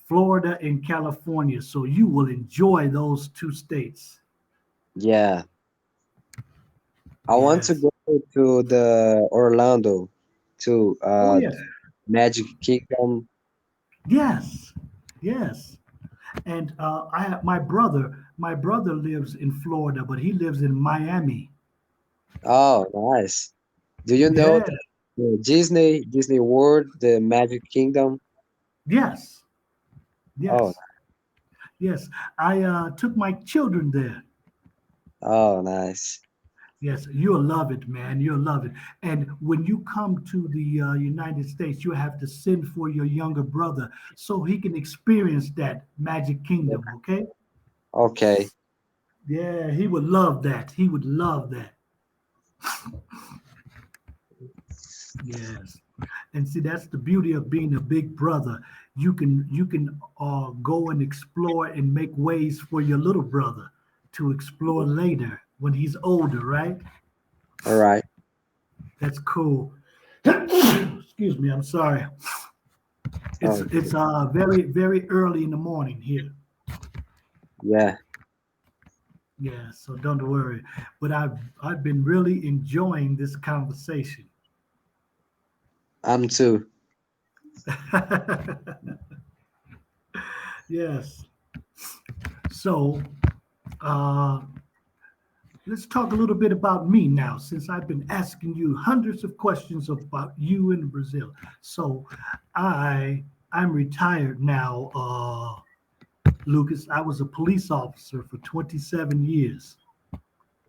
Florida and California. So you will enjoy those two states. Yeah. I want to Yes. go to the Orlando to Oh yes. Magic Kingdom. Yes. Yes. And I have my brother lives in Florida, but he lives in Miami. Oh, nice. Do you know Yeah. the Disney World, the Magic Kingdom? Yes. Oh, Yes. Yes. I took my children there. Oh, nice. Yes, you'll love it, man. You'll love it. And when you come to the United States, you have to send for your younger brother so he can experience that Magic Kingdom. Okay? Okay. Yeah, he would love that. He would love that. Yes. And see, that's the beauty of being a big brother. You can go and explore and make ways for your little brother to explore later when he's older, right? All right. That's cool. Excuse me, I'm sorry. It's Okay. it's very early in the morning here. Yeah, Yeah, so don't worry. But I've been really enjoying this conversation. I'm too. Yes. So uh, let's talk a little bit about me now, since I've been asking you hundreds of questions about you in Brazil. So I I'm retired now, Lucas. I was a police officer for 27 years.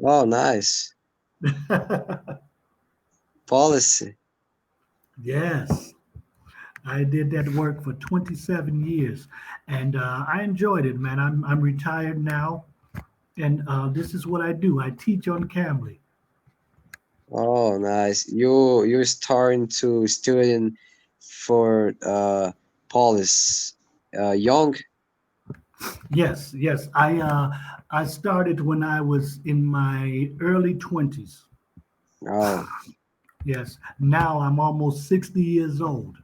Oh, nice. Policy. Yes, I did that work for 27 years, and I enjoyed it, man. I'm retired now, and this is what I do. I teach on cambly. Oh, nice. You're starting to studying for policy. Young. Yes. I started when I was in my early 20s. Oh, Yes. Now I'm almost 60 years old.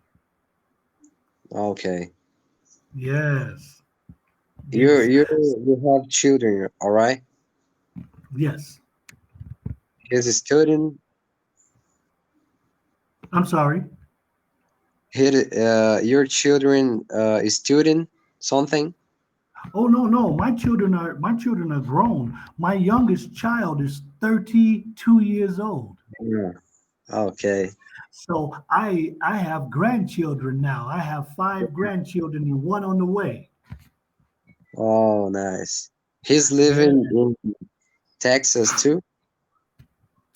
okay. Yes. You Yes. you you have children, all right? Yes. He's a student. I'm sorry. Your children is student something. Oh no. My children are grown. My youngest child is 32 years old. Yeah. Okay. So I have grandchildren now. I have five grandchildren and one on the way. Oh, nice. He's Yeah. living in Texas too.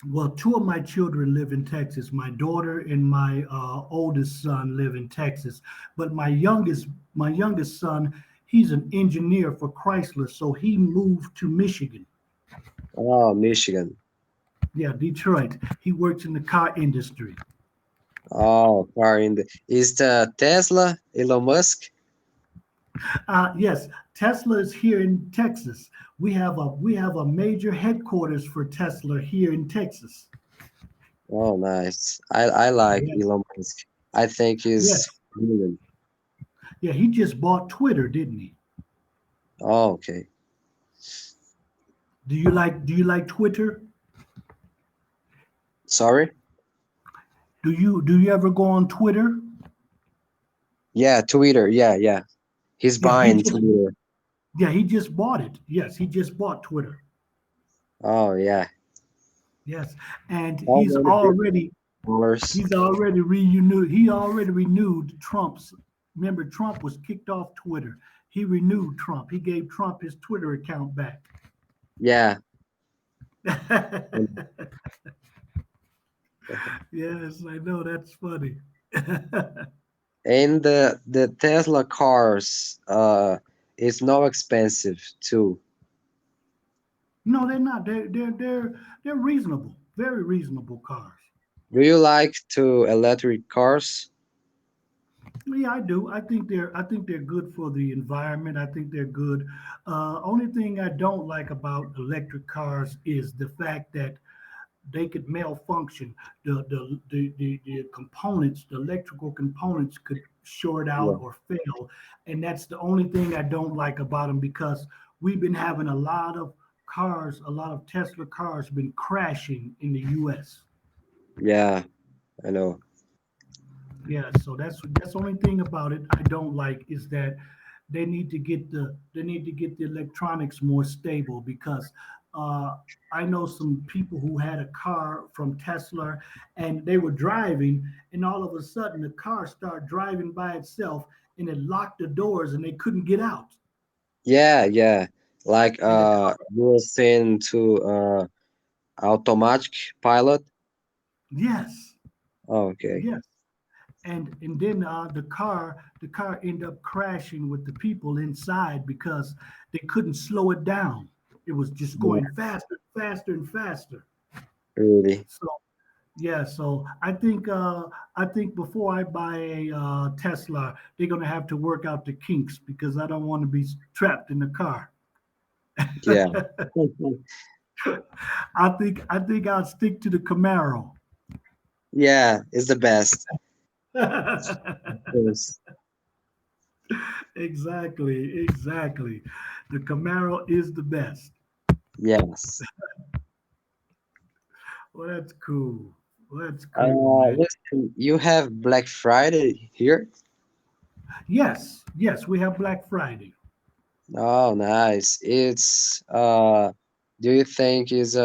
Well, two of my children live in Texas. My daughter and my oldest son live in Texas. But my youngest son, he's an engineer for Chrysler, so he moved to Michigan. Oh, Michigan. Yeah, Detroit. He works in the car industry. Oh, car in the is the Tesla Elon Musk? Yes, Tesla is here in Texas. We have a major headquarters for Tesla here in Texas. Oh, nice. I like Yes, Elon Musk. I think he's yes, brilliant. yeah. He just bought Twitter, didn't he? Oh, okay. Do you like Twitter? Sorry? Do you ever go on Twitter? Yeah, Twitter. Yeah, yeah. He's Yeah, he buying just Twitter. yeah, he just bought it. Yes, he just bought Twitter. Oh, yeah. Yes, and How he's many already dollars? he's already renewed. He already renewed Trump's. Remember, Trump was kicked off Twitter. He renewed Trump. He gave Trump his Twitter account back. Yeah. Yes, I know that's funny. And the Tesla cars is not expensive too. No, they're not. They're reasonable. Very reasonable cars. Do you like to electric cars? Yeah, I do. I think they're good for the environment. I think they're good. Only thing I don't like about electric cars is the fact that they could malfunction. The components, the electrical components could short out Yeah. or fail, and that's the only thing I don't like about them because we've been having a lot of Tesla cars been crashing in the U.S. Yeah, I know. Yeah, so that's the only thing about it I don't like is that they need to get the electronics more stable because uh, I know some people who had a car from Tesla and they were driving and all of a sudden the car started driving by itself and it locked the doors and they couldn't get out. Yeah, yeah. Like in the car. you were saying to automatic pilot. Yes, Oh, okay. yes. And then the car ended up crashing with the people inside because they couldn't slow it down. It was just Yeah, going faster, faster, and faster. really. So yeah, so I think before I buy a Tesla, they're gonna have to work out the kinks because I don't want to be trapped in the car. Yeah. I think I'll stick to the Camaro. Yeah, it's the best. Yes. Exactly, exactly. The Camaro is the best. Yes. Well, that's cool. Well, that's cool, man. Listen, you have Black Friday here? Yes, yes, we have Black Friday. Oh, nice. It's do you think is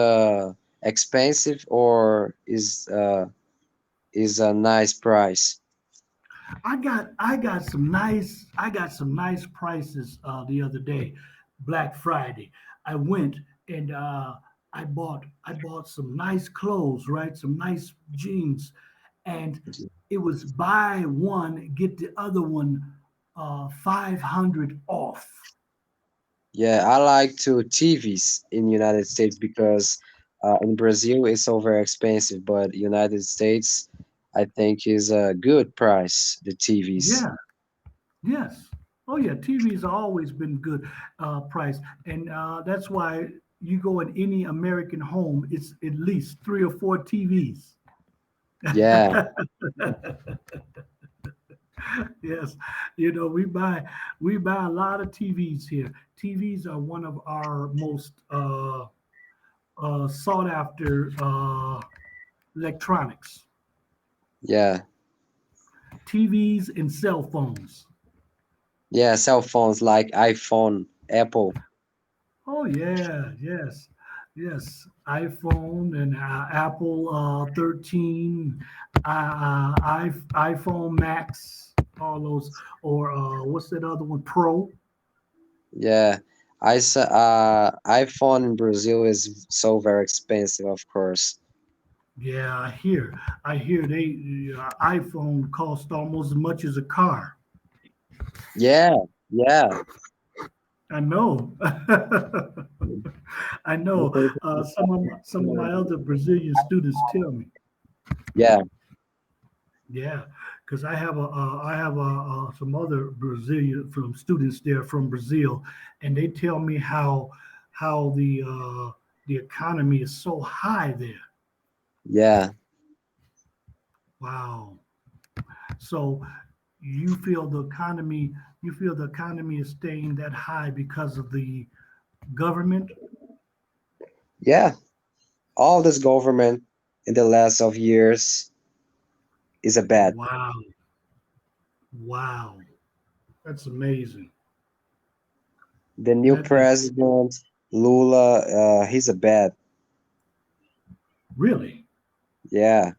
expensive or is a nice price? I got some nice prices the other day, Black Friday. I went and I bought some nice clothes, right? Some nice jeans, and it was buy one get the other one 500 off. Yeah, I like to TVs in United States because in Brazil it's so very expensive, but United States I think is a good price, the TVs. Yeah, yes. Oh yeah, TV's always been good price, and that's why you go in any American home, it's at least three or four TVs. Yeah, Yes, we buy a lot of TVs here. TVs are one of our most sought after electronics. yeah, TVs and cell phones. yeah. Cell phones like iPhone, Apple. Oh yeah, yes, yes. iPhone and Apple 13, iPhone Max, all those, or what's that other one? Pro. Yeah, iPhone in Brazil is so very expensive, of course. Yeah, I hear they iPhone cost almost as much as a car. Yeah, yeah. I know. I I know. think Some of my other Brazilian students tell me. yeah, Yeah, because I have some other Brazilian from students there from Brazil, and they tell me how the economy is so high there. yeah, Wow. So you feel the economy you feel the economy is staying that high because of the government? yeah. All this government in the last of years is a bad. Wow. Wow. That's amazing. The new That is president, Lula, he's a bad. really. Yeah,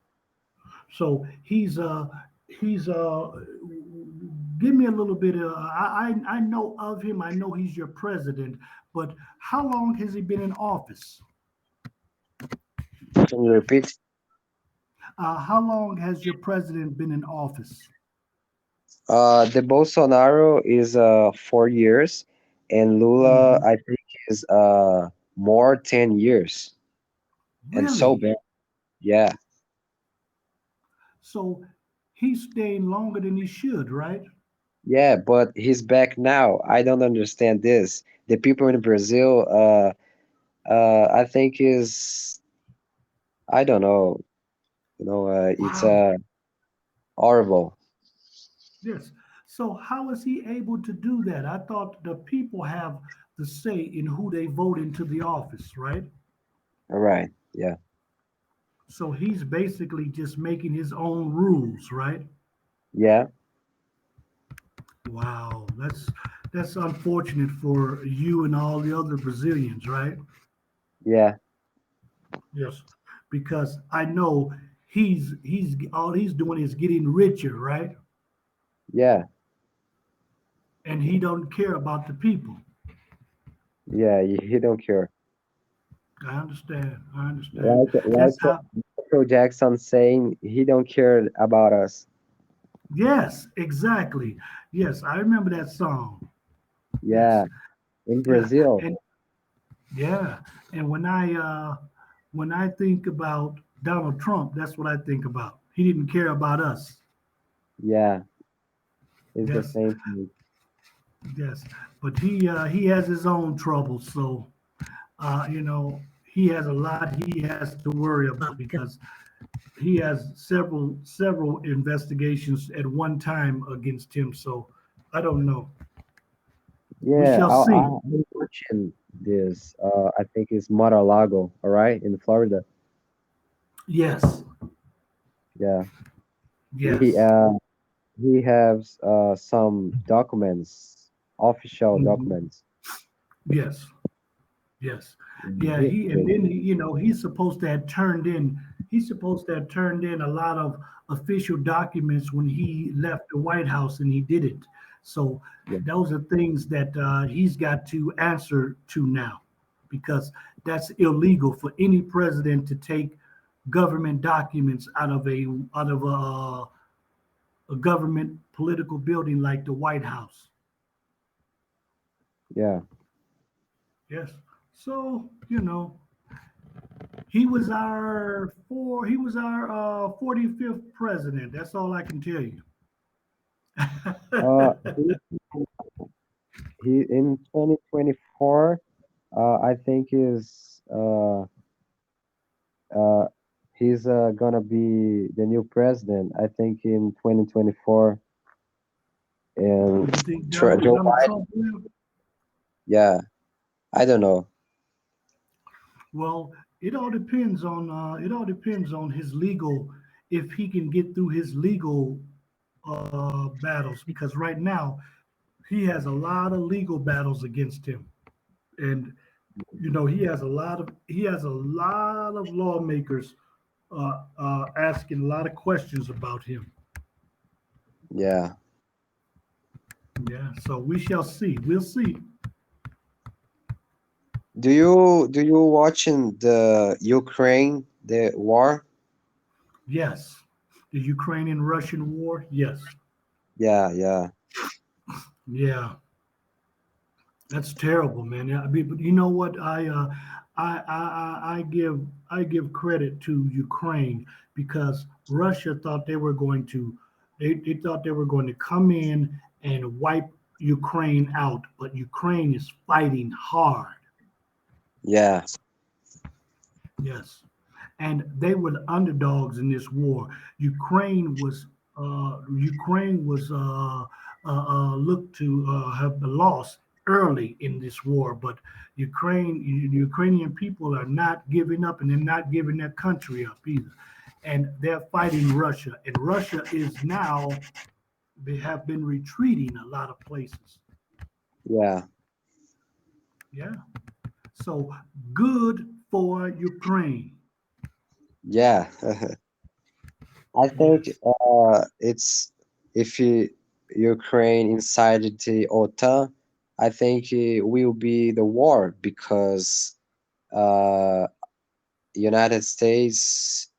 So he's give me a little bit of I know of him. I know he's your president, but how long has he been in office? can you repeat? How long has your president been in office? The Bolsonaro is 4 years, and Lula, Mhm. I think, is more 10 years, and so Really? bad. Yeah, So he's staying longer than he should, right? yeah, but he's back now. I don't understand this. The people in Brazil, I think is I don't know. It's Wow. horrible. Yes. So how is he able to do that? I thought the people have the say in who they vote into the office, right? All right. Yeah. So he's basically just making his own rules, right? Yeah. Wow, that's unfortunate for you and all the other Brazilians, right? Yeah. Yes, because I know he's all he's doing is getting richer, right? Yeah. And he don't care about the people. Yeah, he don't care. I understand. I understand. Like That's how. Michael Jackson saying he don't care about us. Yes, exactly. Yes, I remember that song. Yes, Yeah, in yeah, Brazil. and yeah, and when I think about Donald Trump, that's what I think about. He didn't care about us. Yeah, it's the Yes, same thing. yes, but he has his own troubles. So he has a lot he has to worry about because he has several investigations at one time against him. So I don't know. We Yeah, shall see. I'm watching this. I think it's Mar-a-Lago, all right, in Florida. Yes, Yeah, he yes, he has some documents, official mhm, documents. yes, yes, Mm, yeah. he's He and then crazy. he's supposed to have turned in. He's supposed to have turned in a lot of official documents when he left the White House, and he didn't. So Yeah, those are things that he's got to answer to now, because that's illegal for any president to take government documents out of a government political building like the White House. yeah. Yes. So, he was our 45th president. That's all I can tell you. Uh, he, he in 2024. I think is uh he's gonna be the new president. I think in 2024, and You think Joe Donald Biden. Trump will? Yeah, I don't know. Well, it all depends on his legal, if he can get through his legal battles, because right now he has a lot of legal battles against him. And he has a lot of lawmakers asking a lot of questions about him. Yeah. Yeah, so we shall see. We'll see. Do you watching the Ukraine the war? Yes, the Ukrainian Russian war. Yes, Yeah, yeah, yeah, that's terrible, man. Yeah, I mean, but you know what? I give credit to Ukraine, because Russia thought they thought they were going to come in and wipe Ukraine out, but Ukraine is fighting hard. yeah, Yes, and they were the underdogs in this war. Looked to have lost early in this war, but the Ukrainian people are not giving up, and they're not giving their country up either. And they're fighting Russia, and Russia is now, they have been retreating a lot of places. yeah, Yeah, so good for Ukraine. yeah. I think Yes, it's if Ukraine inside the OTAN, I think it will be the war because uh, United States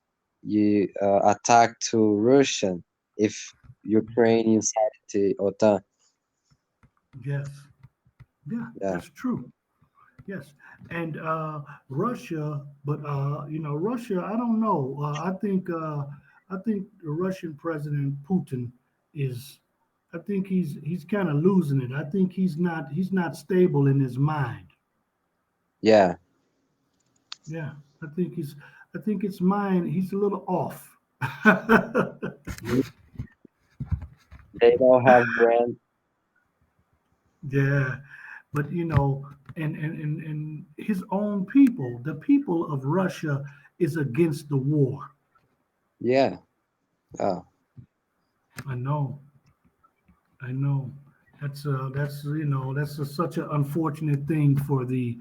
you attack to Russia if yeah, Ukraine inside the OTAN. yes, yeah, Yeah, that's true. Yes, and Russia. I don't know. I think the Russian President Putin is. I think he's kind of losing it. I think he's not stable in his mind. yeah. Yeah, I think he's. I think it's mind. He's a little off. They don't have brand. Yeah, but and his own people, the people of Russia, is against the war. Yeah. Oh, I know. I know. Such an unfortunate thing for the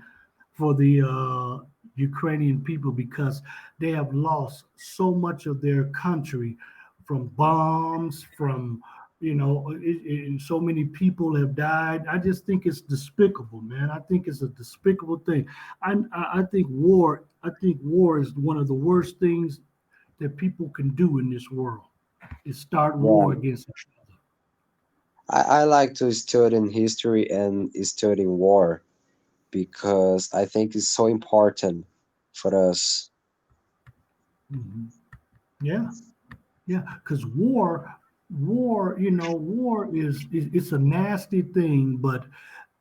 Ukrainian people, because they have lost so much of their country from bombs, from And so many people have died. I just think it's despicable, man. I think it's a despicable thing. I think war. I think war is one of the worst things that people can do in this world. Is start war Yeah. against each other. I like to study in history and study war because I think it's so important for us. Hmm. Yeah, yeah. Because war. War is it's a nasty thing, but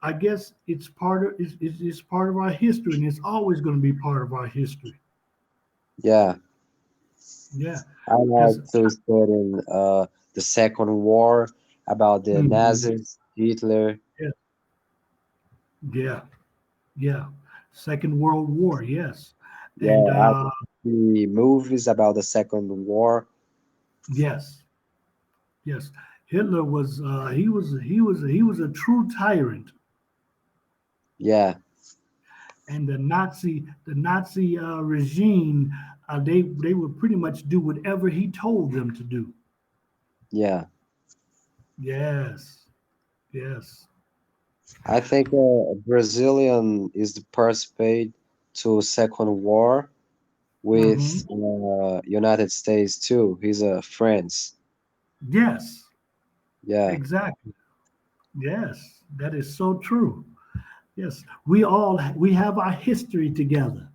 I guess it's part of our history, and it's always going to be part of our history. Yeah, Yeah, I like because to study the Second War about the Nazis, Hitler. yeah, yeah, yeah. Second World War, yes, Yeah, and I like the movies about the Second War. yes, yes. Hitler was he was a true tyrant, Yeah, and the Nazi regime, they would pretty much do whatever he told them to do. yeah. Yes, yes. I think Brazilian is the participate to Second War with Hmm. United States too. He's a France. Yes, Yeah, exactly. Yes, that is so true. Yes, we have our history together.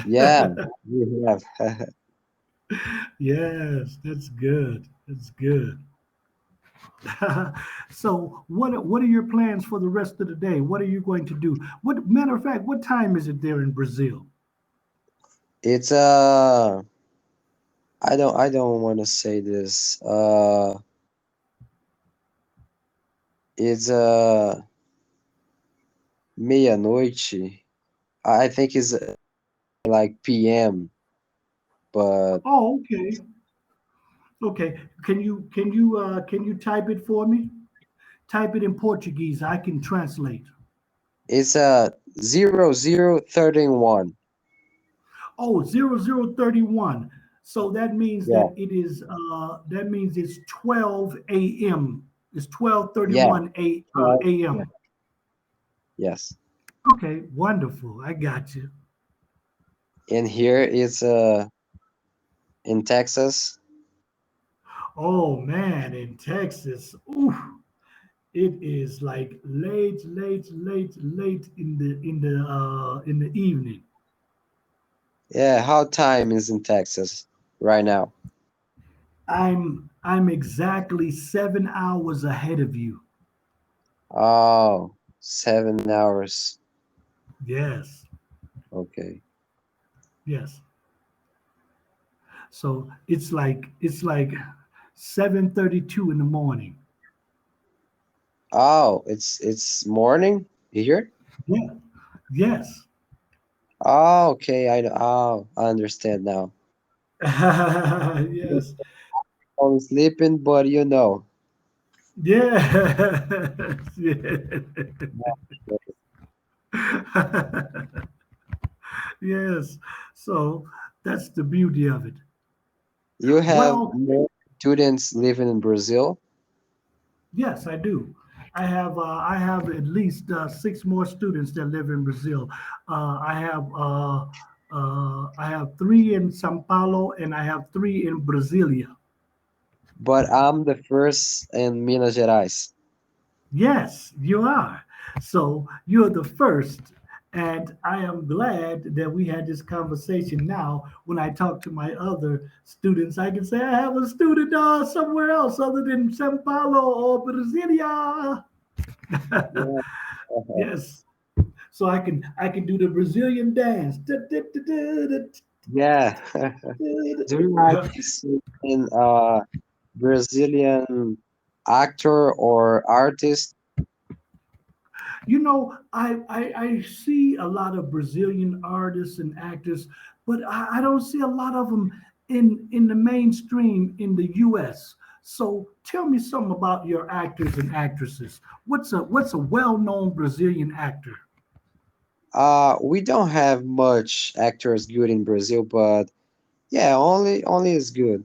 yeah. We have. Yes, that's good. That's good. So, what are your plans for the rest of the day? What are you going to do? What matter of fact, what time is it there in Brazil? It's I don't want to say this. It's meia-noite. I think it's like PM, but Oh, okay. Okay. Can you type it for me? Type it in Portuguese. I can translate. it's 0031. Oh, 0031. So that means Yeah, it's 12 a.m. It's yeah, 12:31 yeah, a.m. yes. Okay, wonderful. I got you. And here it's in Texas. Oh man, in Texas, ooh, it is like late, late, late, late in the evening. Yeah, how time is in Texas right now? I'm exactly 7 hours ahead of you. Oh, 7 hours. Yes, Okay. yes. So it's like 7:32 in the morning. Oh, it's morning here. Yeah. Yes. Oh, okay. I understand now. Yes. I'm sleeping, but you know. Yes. Yes. So that's the beauty of it. You have Well, more students living in Brazil, yes, I do. I have at least six more students that live in Brazil. I have three in São Paulo and I have three in Brasilia. but I'm the first in Minas Gerais. Yes, you are. So you're the first. And I am glad that we had this conversation now. When I talk to my other students, I can say I have a student somewhere else other than Sao Paulo or Brasilia. Yeah. Yes. So I can do the Brazilian dance. Yeah. Do you like to see in Brazilian actor or artist? I see a lot of Brazilian artists and actors, but I don't see a lot of them in the mainstream in the U.S. So tell me something about your actors and actresses. What's a well-known Brazilian actor? We don't have much actors good in Brazil, but yeah, only is good.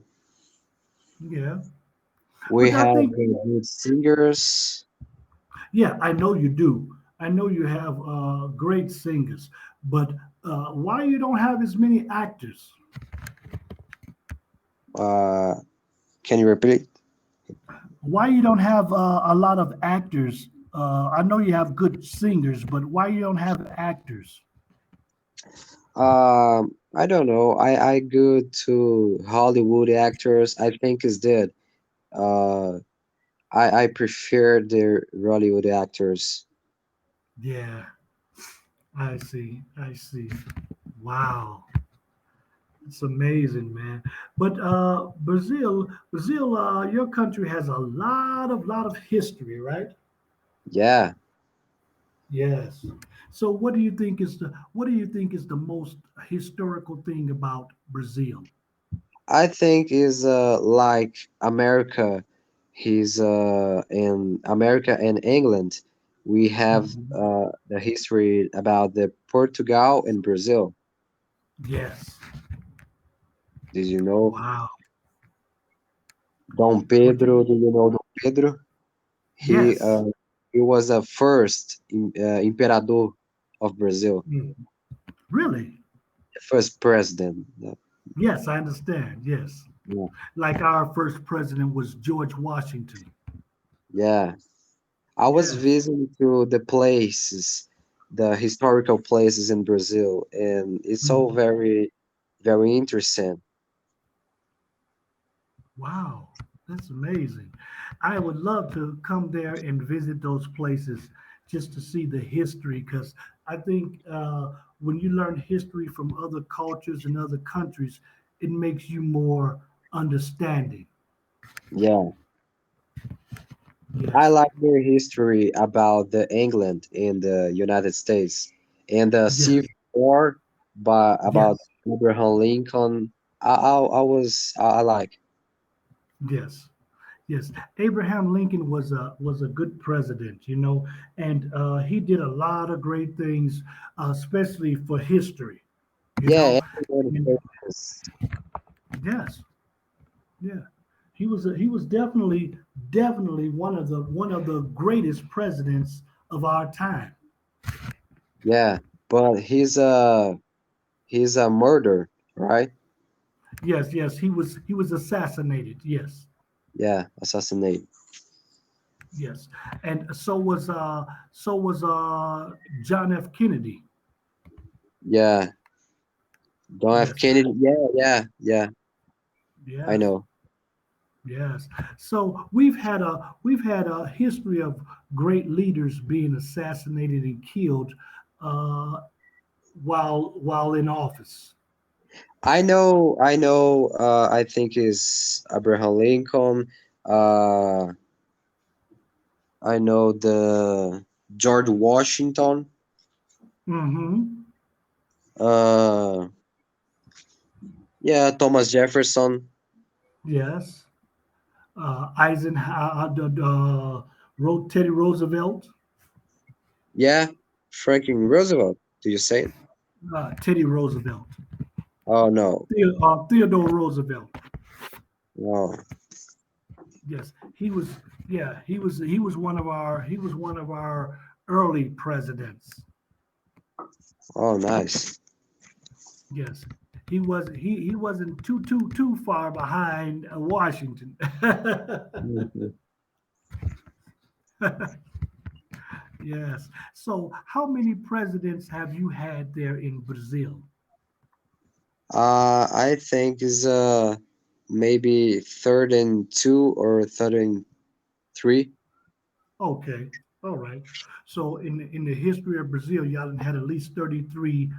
Yeah. We But I have think, good singers. yeah, I know you do. I know you have great singers, but why you don't have as many actors? Uh, can you repeat? Why you don't have a lot of actors? I know you have good singers, but why you don't have actors? I don't know. I go to Hollywood actors. I think is that. Uh, I prefer the Hollywood actors. Yeah, I see. I see. Wow, it's amazing, man. But Brazil, your country has a lot of history, right? Yeah, Yes. So, what do you think is the most historical thing about Brazil? I think is like America. He's in America and England. We have Mhm. the history about the Portugal and Brazil. Yes. Did you know Wow. Dom Portugal. Pedro? Do you know Dom Pedro? He Yes. uh, he was the first imperador of Brazil, Mm. Really? the first president. Yes, I understand. Yes. Yeah. Like our first president was George Washington. Yeah. I was Yes. visiting to the places, the historical places in Brazil, and it's all Mm. very, very interesting. Wow. That's amazing. I would love to come there and visit those places just to see the history because I think when you learn history from other cultures and other countries, it makes you more understanding. Yeah, I Yes. like their history about the England in the United States and the Yes. Civil War, but about Yes. Abraham Lincoln. I like. Yes. Yes, Abraham Lincoln was a good president, and he did a lot of great things, especially for history, you Yeah, know. everybody And famous. yes, yeah, he was definitely one of the greatest presidents of our time. Yeah, but he's a murderer, right? Yes, yes, he was assassinated. Yes, Yeah, assassinate. yes, and so was John F. Kennedy. Yeah, John F. Yes, Kennedy. Yeah, yeah, yeah. I yes. know. Yes. So we've had a history of great leaders being assassinated and killed uh, while in office. I know. I think is Abraham Lincoln. Uh, I know the George Washington. Hmm. Uh, yeah, Thomas Jefferson. Yes. Eisenhower wrote Teddy Roosevelt. Yeah, Franklin Roosevelt. Do you say it? Teddy Roosevelt. Oh no, Theodore Roosevelt. no. Yes, he was. Yeah, he was one of our early presidents. Oh, nice. Yes, he wasn't too far behind Washington. Mhm. Yes. So, how many presidents have you had there in Brazil? I think is maybe third and two or third and three. Okay. All right. So, in the history of Brazil, y'all done had at least 33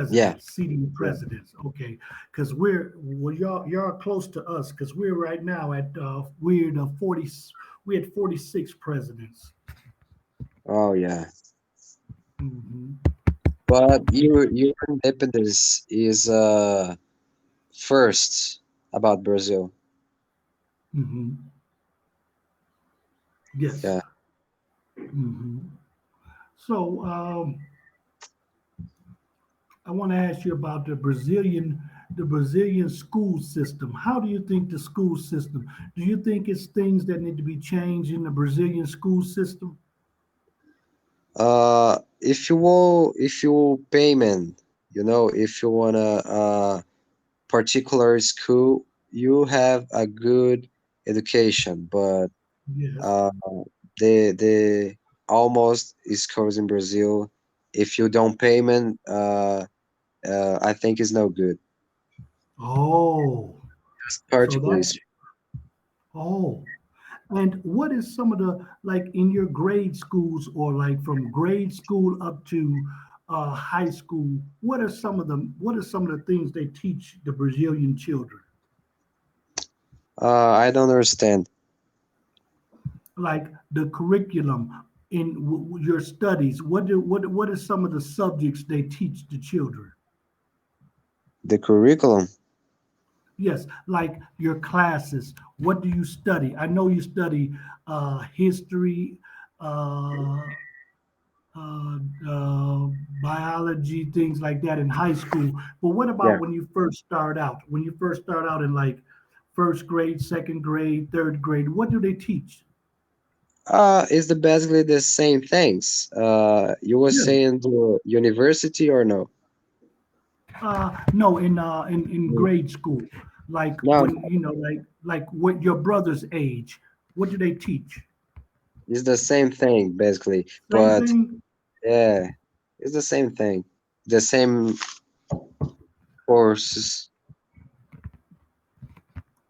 Yeah, presidents, seating yeah. presidents. Okay, because y'all are close to us because we're right now at we're the 40. We had 46 presidents. Oh yeah. Hmm. But your independence is first about Brazil. Hmm. Yes. Yeah. Hmm. So I want to ask you about the Brazilian the Brazilian school system. How do you think the school system? Do you think it's things that need to be changed in the Brazilian school system? If you payment, if you wanna particular school, you have a good education, but Yes. uh, the almost schools in Brazil, if you don't payment, I think is no good. Oh, so Particularly, that's oh. And what is some of the like in your grade schools or like from grade school up to high school? What are some of the things they teach the Brazilian children? I don't understand Like the curriculum in your studies. What are some of the subjects they teach the children? the curriculum. Yes, like your classes. What do you study? I know you study history, uh, uh, uh, biology, things like that in high school. But what Yeah. about when you first start out? When you first start out in like first grade, second grade, third grade, what do they teach? It's basically the same things. You were Really? saying the university or no? No, in grade school, like No, when like what your brother's age. What do they teach? it's the same thing basically, Same but thing. yeah, it's the same thing, the same courses.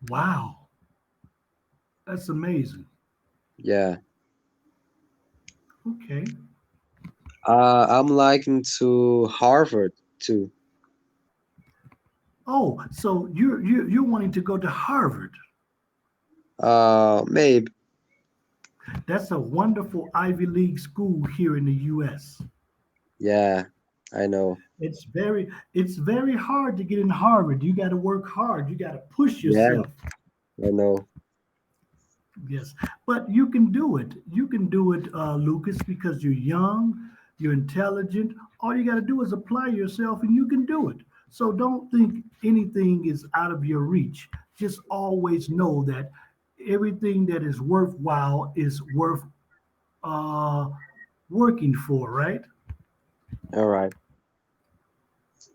Wow, that's amazing. Yeah. Okay. I'm liking to Harvard too. Oh, so you're wanting to go to Harvard. Maybe. That's a wonderful Ivy League school here in the U.S. Yeah, I know. It's very hard to get in Harvard. You got to work hard. You got to push Yeah, yourself. I know. Yes, but you can do it. You can do it, Lucas, because you're young, you're intelligent. All you got to do is apply yourself, and you can do it. So don't think anything is out of your reach. Just always know that everything that is worthwhile is worth uh, working for. Right? All right.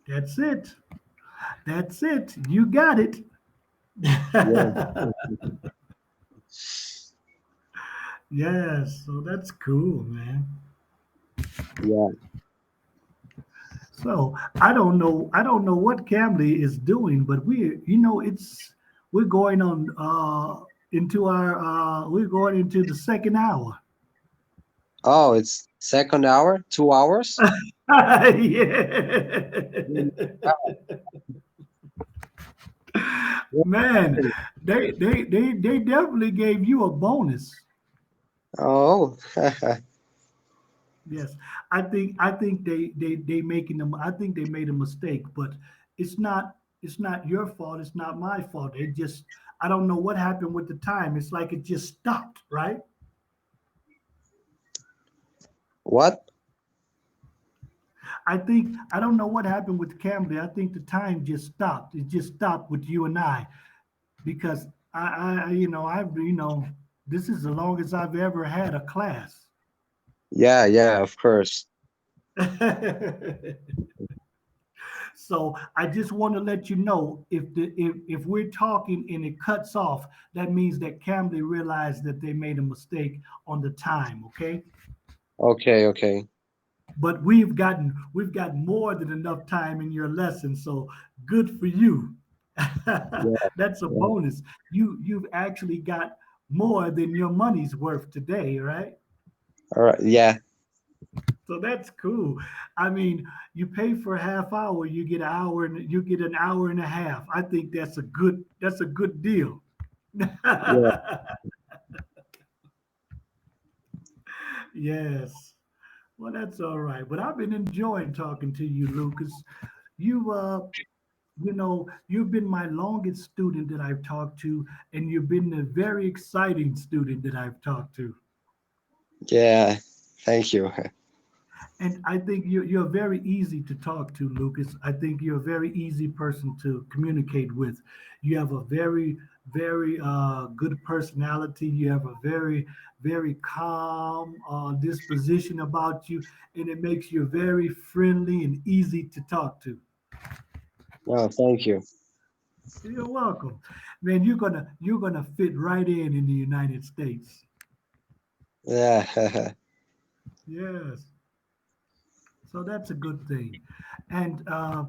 That's it. That's it. You got it. Yeah, Yes. So that's cool, man. yeah. So I don't know what Cambly is doing, but we're going on we're going into the second hour. Oh, it's second hour, 2 hours. Mm. Man, they definitely gave you a bonus. Oh, Yes, I think they making them. I think they made a mistake, but it's not your fault. It's not my fault. It just I don't know what happened with the time. It's like it just stopped, right? what? I don't know what happened with Camden. I think the time just stopped. It just stopped with you and I because I've this is the longest I've ever had a class. Yeah, yeah, of course. So I just want to let you know if we're talking and it cuts off, that means that Camden realized that they made a mistake on the time. Okay, Okay, okay. but we've got more than enough time in your lesson, so good for you. Yeah, That's a yeah. bonus. You've actually got more than your money's worth today, right? All right. Yeah, So that's cool. I mean, you pay for a half hour, you get an hour and a half. I think that's a good deal. yeah. Yes. Well, that's all right. But I've been enjoying talking to you, Lucas. You you've been my longest student that I've talked to, and you've been a very exciting student that I've talked to. Yeah. Thank you. And I think you're very easy to talk to, Lucas. I think you're a very easy person to communicate with. You have a very good personality. You have a very calm disposition about you, and it makes you very friendly and easy to talk to. Oh, thank you. You're welcome, man. You're gonna fit right in the United States. Yeah. Yes, so that's a good thing. And how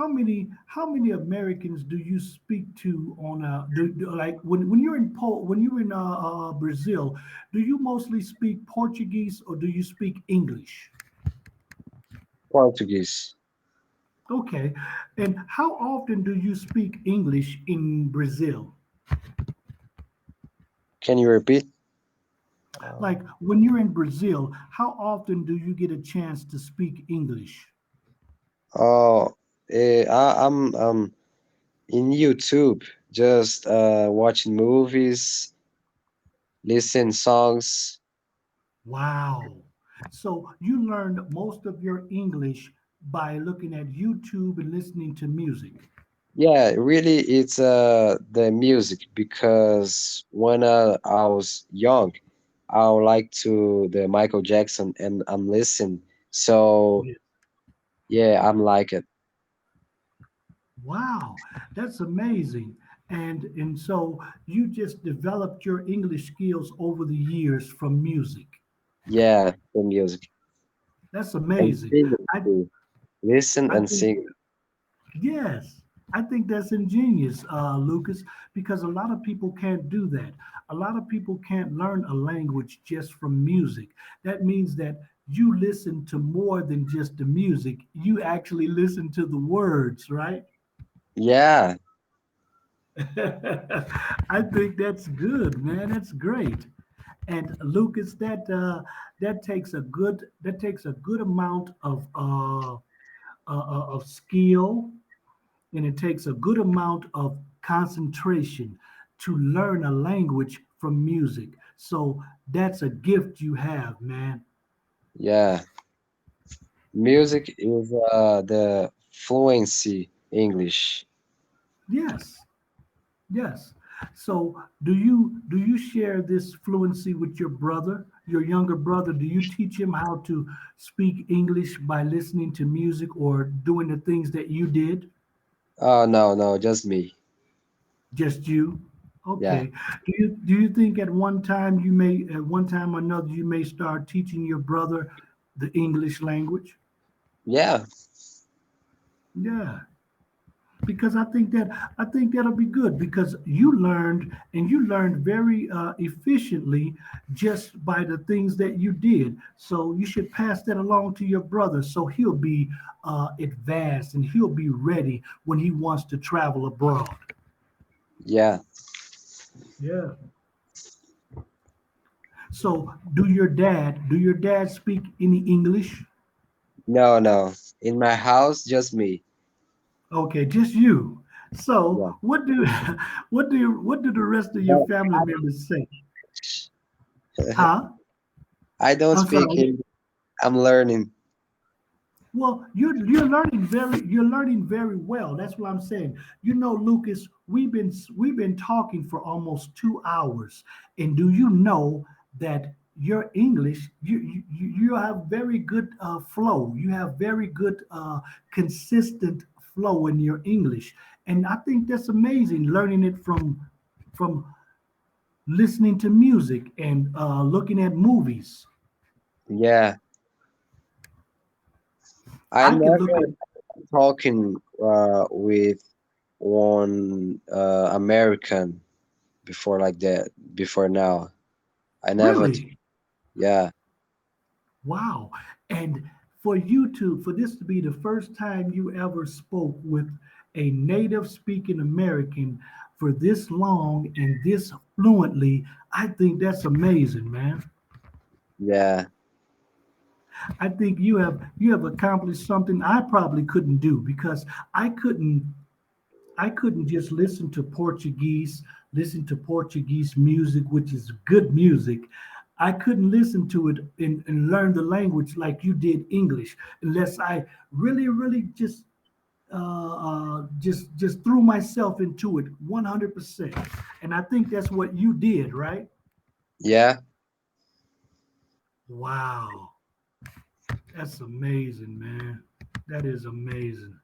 many Americans do you speak to on like when you're in when you're in Brazil, do you mostly speak Portuguese or do you speak English? Portuguese. Okay, and how often do you speak English in Brazil? Can you repeat? Like when you're in Brazil, how often do you get a chance to speak English? Oh, I'm in YouTube, just watching movies, listen songs. Wow. So you learned most of your English by looking at YouTube and listening to music. Yeah, really, it's the music because when I was young, I like to the Michael Jackson and I'm listening. So Yeah. yeah, I'm like it. Wow, that's amazing. And so you just developed your English skills over the years from music. Yeah, the music That's and amazing. singing I too. Listen I and think sing. yes. I think that's ingenious, Lucas, because a lot of people can't do that. A lot of people can't learn a language just from music. That means that you listen to more than just the music. You actually listen to the words, right? Yeah, I think that's good, man. That's great. And Lucas, that takes a good amount of skill, and it takes a good amount of concentration to learn a language from music. So that's a gift you have, man. yeah. Music is the fluency English. Yes, yes. So do you share this fluency with your brother, your younger brother? Do you teach him how to speak English by listening to music or doing the things that you did? Oh no, no, just me. Just you? Yeah, Okay. Do you think at one time or another you may start teaching your brother the English language? yeah, Yeah. Because I think that'll be good because you learned very efficiently just by the things that you did. So you should pass that along to your brother so he'll be advanced and he'll be ready when he wants to travel abroad. yeah. Yeah. So do your dad speak any English? No, no. In my house, just me. Okay, just you. Yeah. So what do the rest of your But family members say? Huh? I don't I'm speak sorry. English. I'm learning. Well, you're learning very well. That's what I'm saying. Lucas, we've been talking for almost 2 hours, and do you know that your English you have very good flow. You have very good consistent flow in your English, and I think that's amazing. Learning it from listening to music and looking at movies. Yeah. I I could never look at talking with one American before like that. Before now, I never. really. Yeah, Wow. And for this to be the first time you ever spoke with a native speaking American for this long and this fluently, I think that's amazing, man. yeah, I think you have accomplished something I probably couldn't do because I couldn't just listen to Portuguese music, which is good music. I couldn't listen to it and learn the language like you did English unless I really, really just threw myself into it 100%. And I think that's what you did, right? Yeah, Wow, that's amazing, man. That is amazing.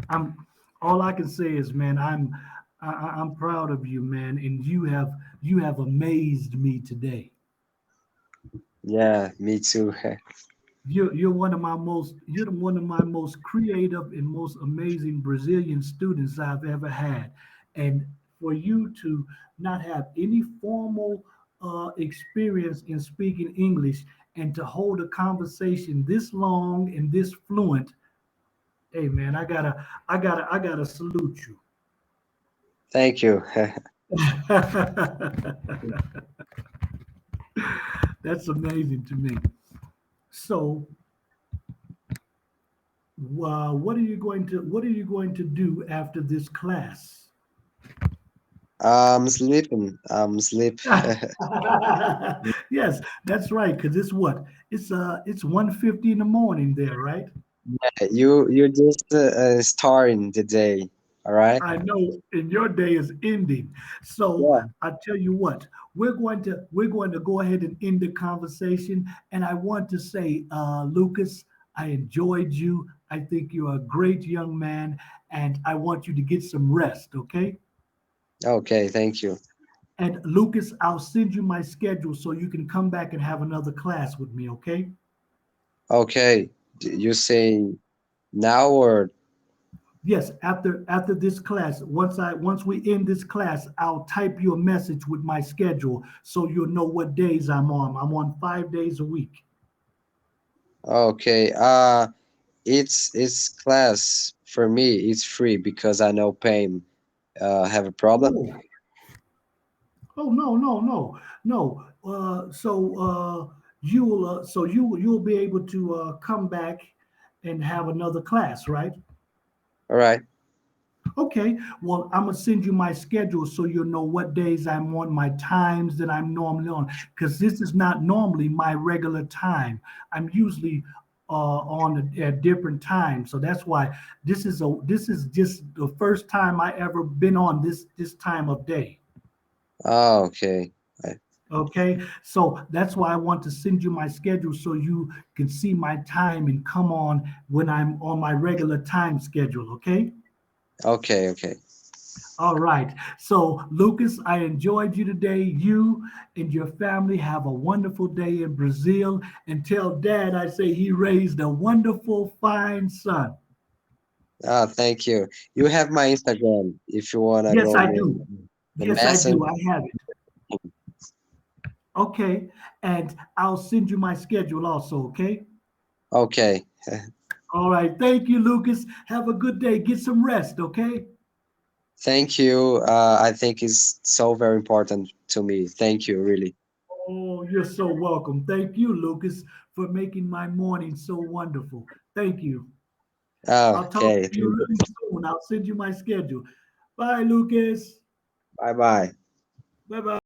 I'm all I can say is, man, I'm proud of you, man, and you have amazed me today. yeah, me too. You're one of my most creative and most amazing Brazilian students I've ever had, and for you to not have any formal experience in speaking English and to hold a conversation this long and this fluent, hey man, I gotta salute you. Thank you. That's amazing to me. So, what are you going to do after this class? I'm sleeping. I'm sleep. Yes, that's right. Because it's what? It's 1:50 in the morning there, right? You just starting the day. All right. I know, and your day is ending. So Yeah. I tell you what, we're going to go ahead and end the conversation. And I want to say, Lucas, I enjoyed you. I think you're a great young man, and I want you to get some rest. Okay. Okay. Thank you. And Lucas, I'll send you my schedule so you can come back and have another class with me. Okay. Okay. You say now or Yes, after this class, once we end this class, I'll type you a message with my schedule so you'll know what days I'm on. I'm on 5 days a week. okay. It's class for me. It's free because I know pain. Have a problem? Oh, oh no, no, no, no. You'll be able to come back and have another class, right? All right. Okay, well, I'm gonna send you my schedule so you'll know what days I'm on, my times that I'm normally on, because this is not normally my regular time. I'm usually on at different times, so that's why this is just the first time I ever been on this time of day. Oh, okay. I- Okay, so that's why I want to send you my schedule so you can see my time and come on when I'm on my regular time schedule. Okay. Okay. Okay. All right. So, Lucas, I enjoyed you today. You and your family have a wonderful day in Brazil. And tell Dad I say he raised a wonderful, fine son. Ah, thank you. You have my Instagram if you wanna Yes, go I me do. the Yes, I message. do. I have it. Okay. And I'll send you my schedule also. Okay. Okay. All right. Thank you, Lucas. Have a good day. Get some rest. Okay. Thank you. I think it's so very important to me. Thank you, really. Oh, you're so welcome. Thank you, Lucas, for making my morning so wonderful. Thank you. Oh, I'll talk okay. to you really soon. I'll send you my schedule. Bye, Lucas. Bye bye. Bye bye.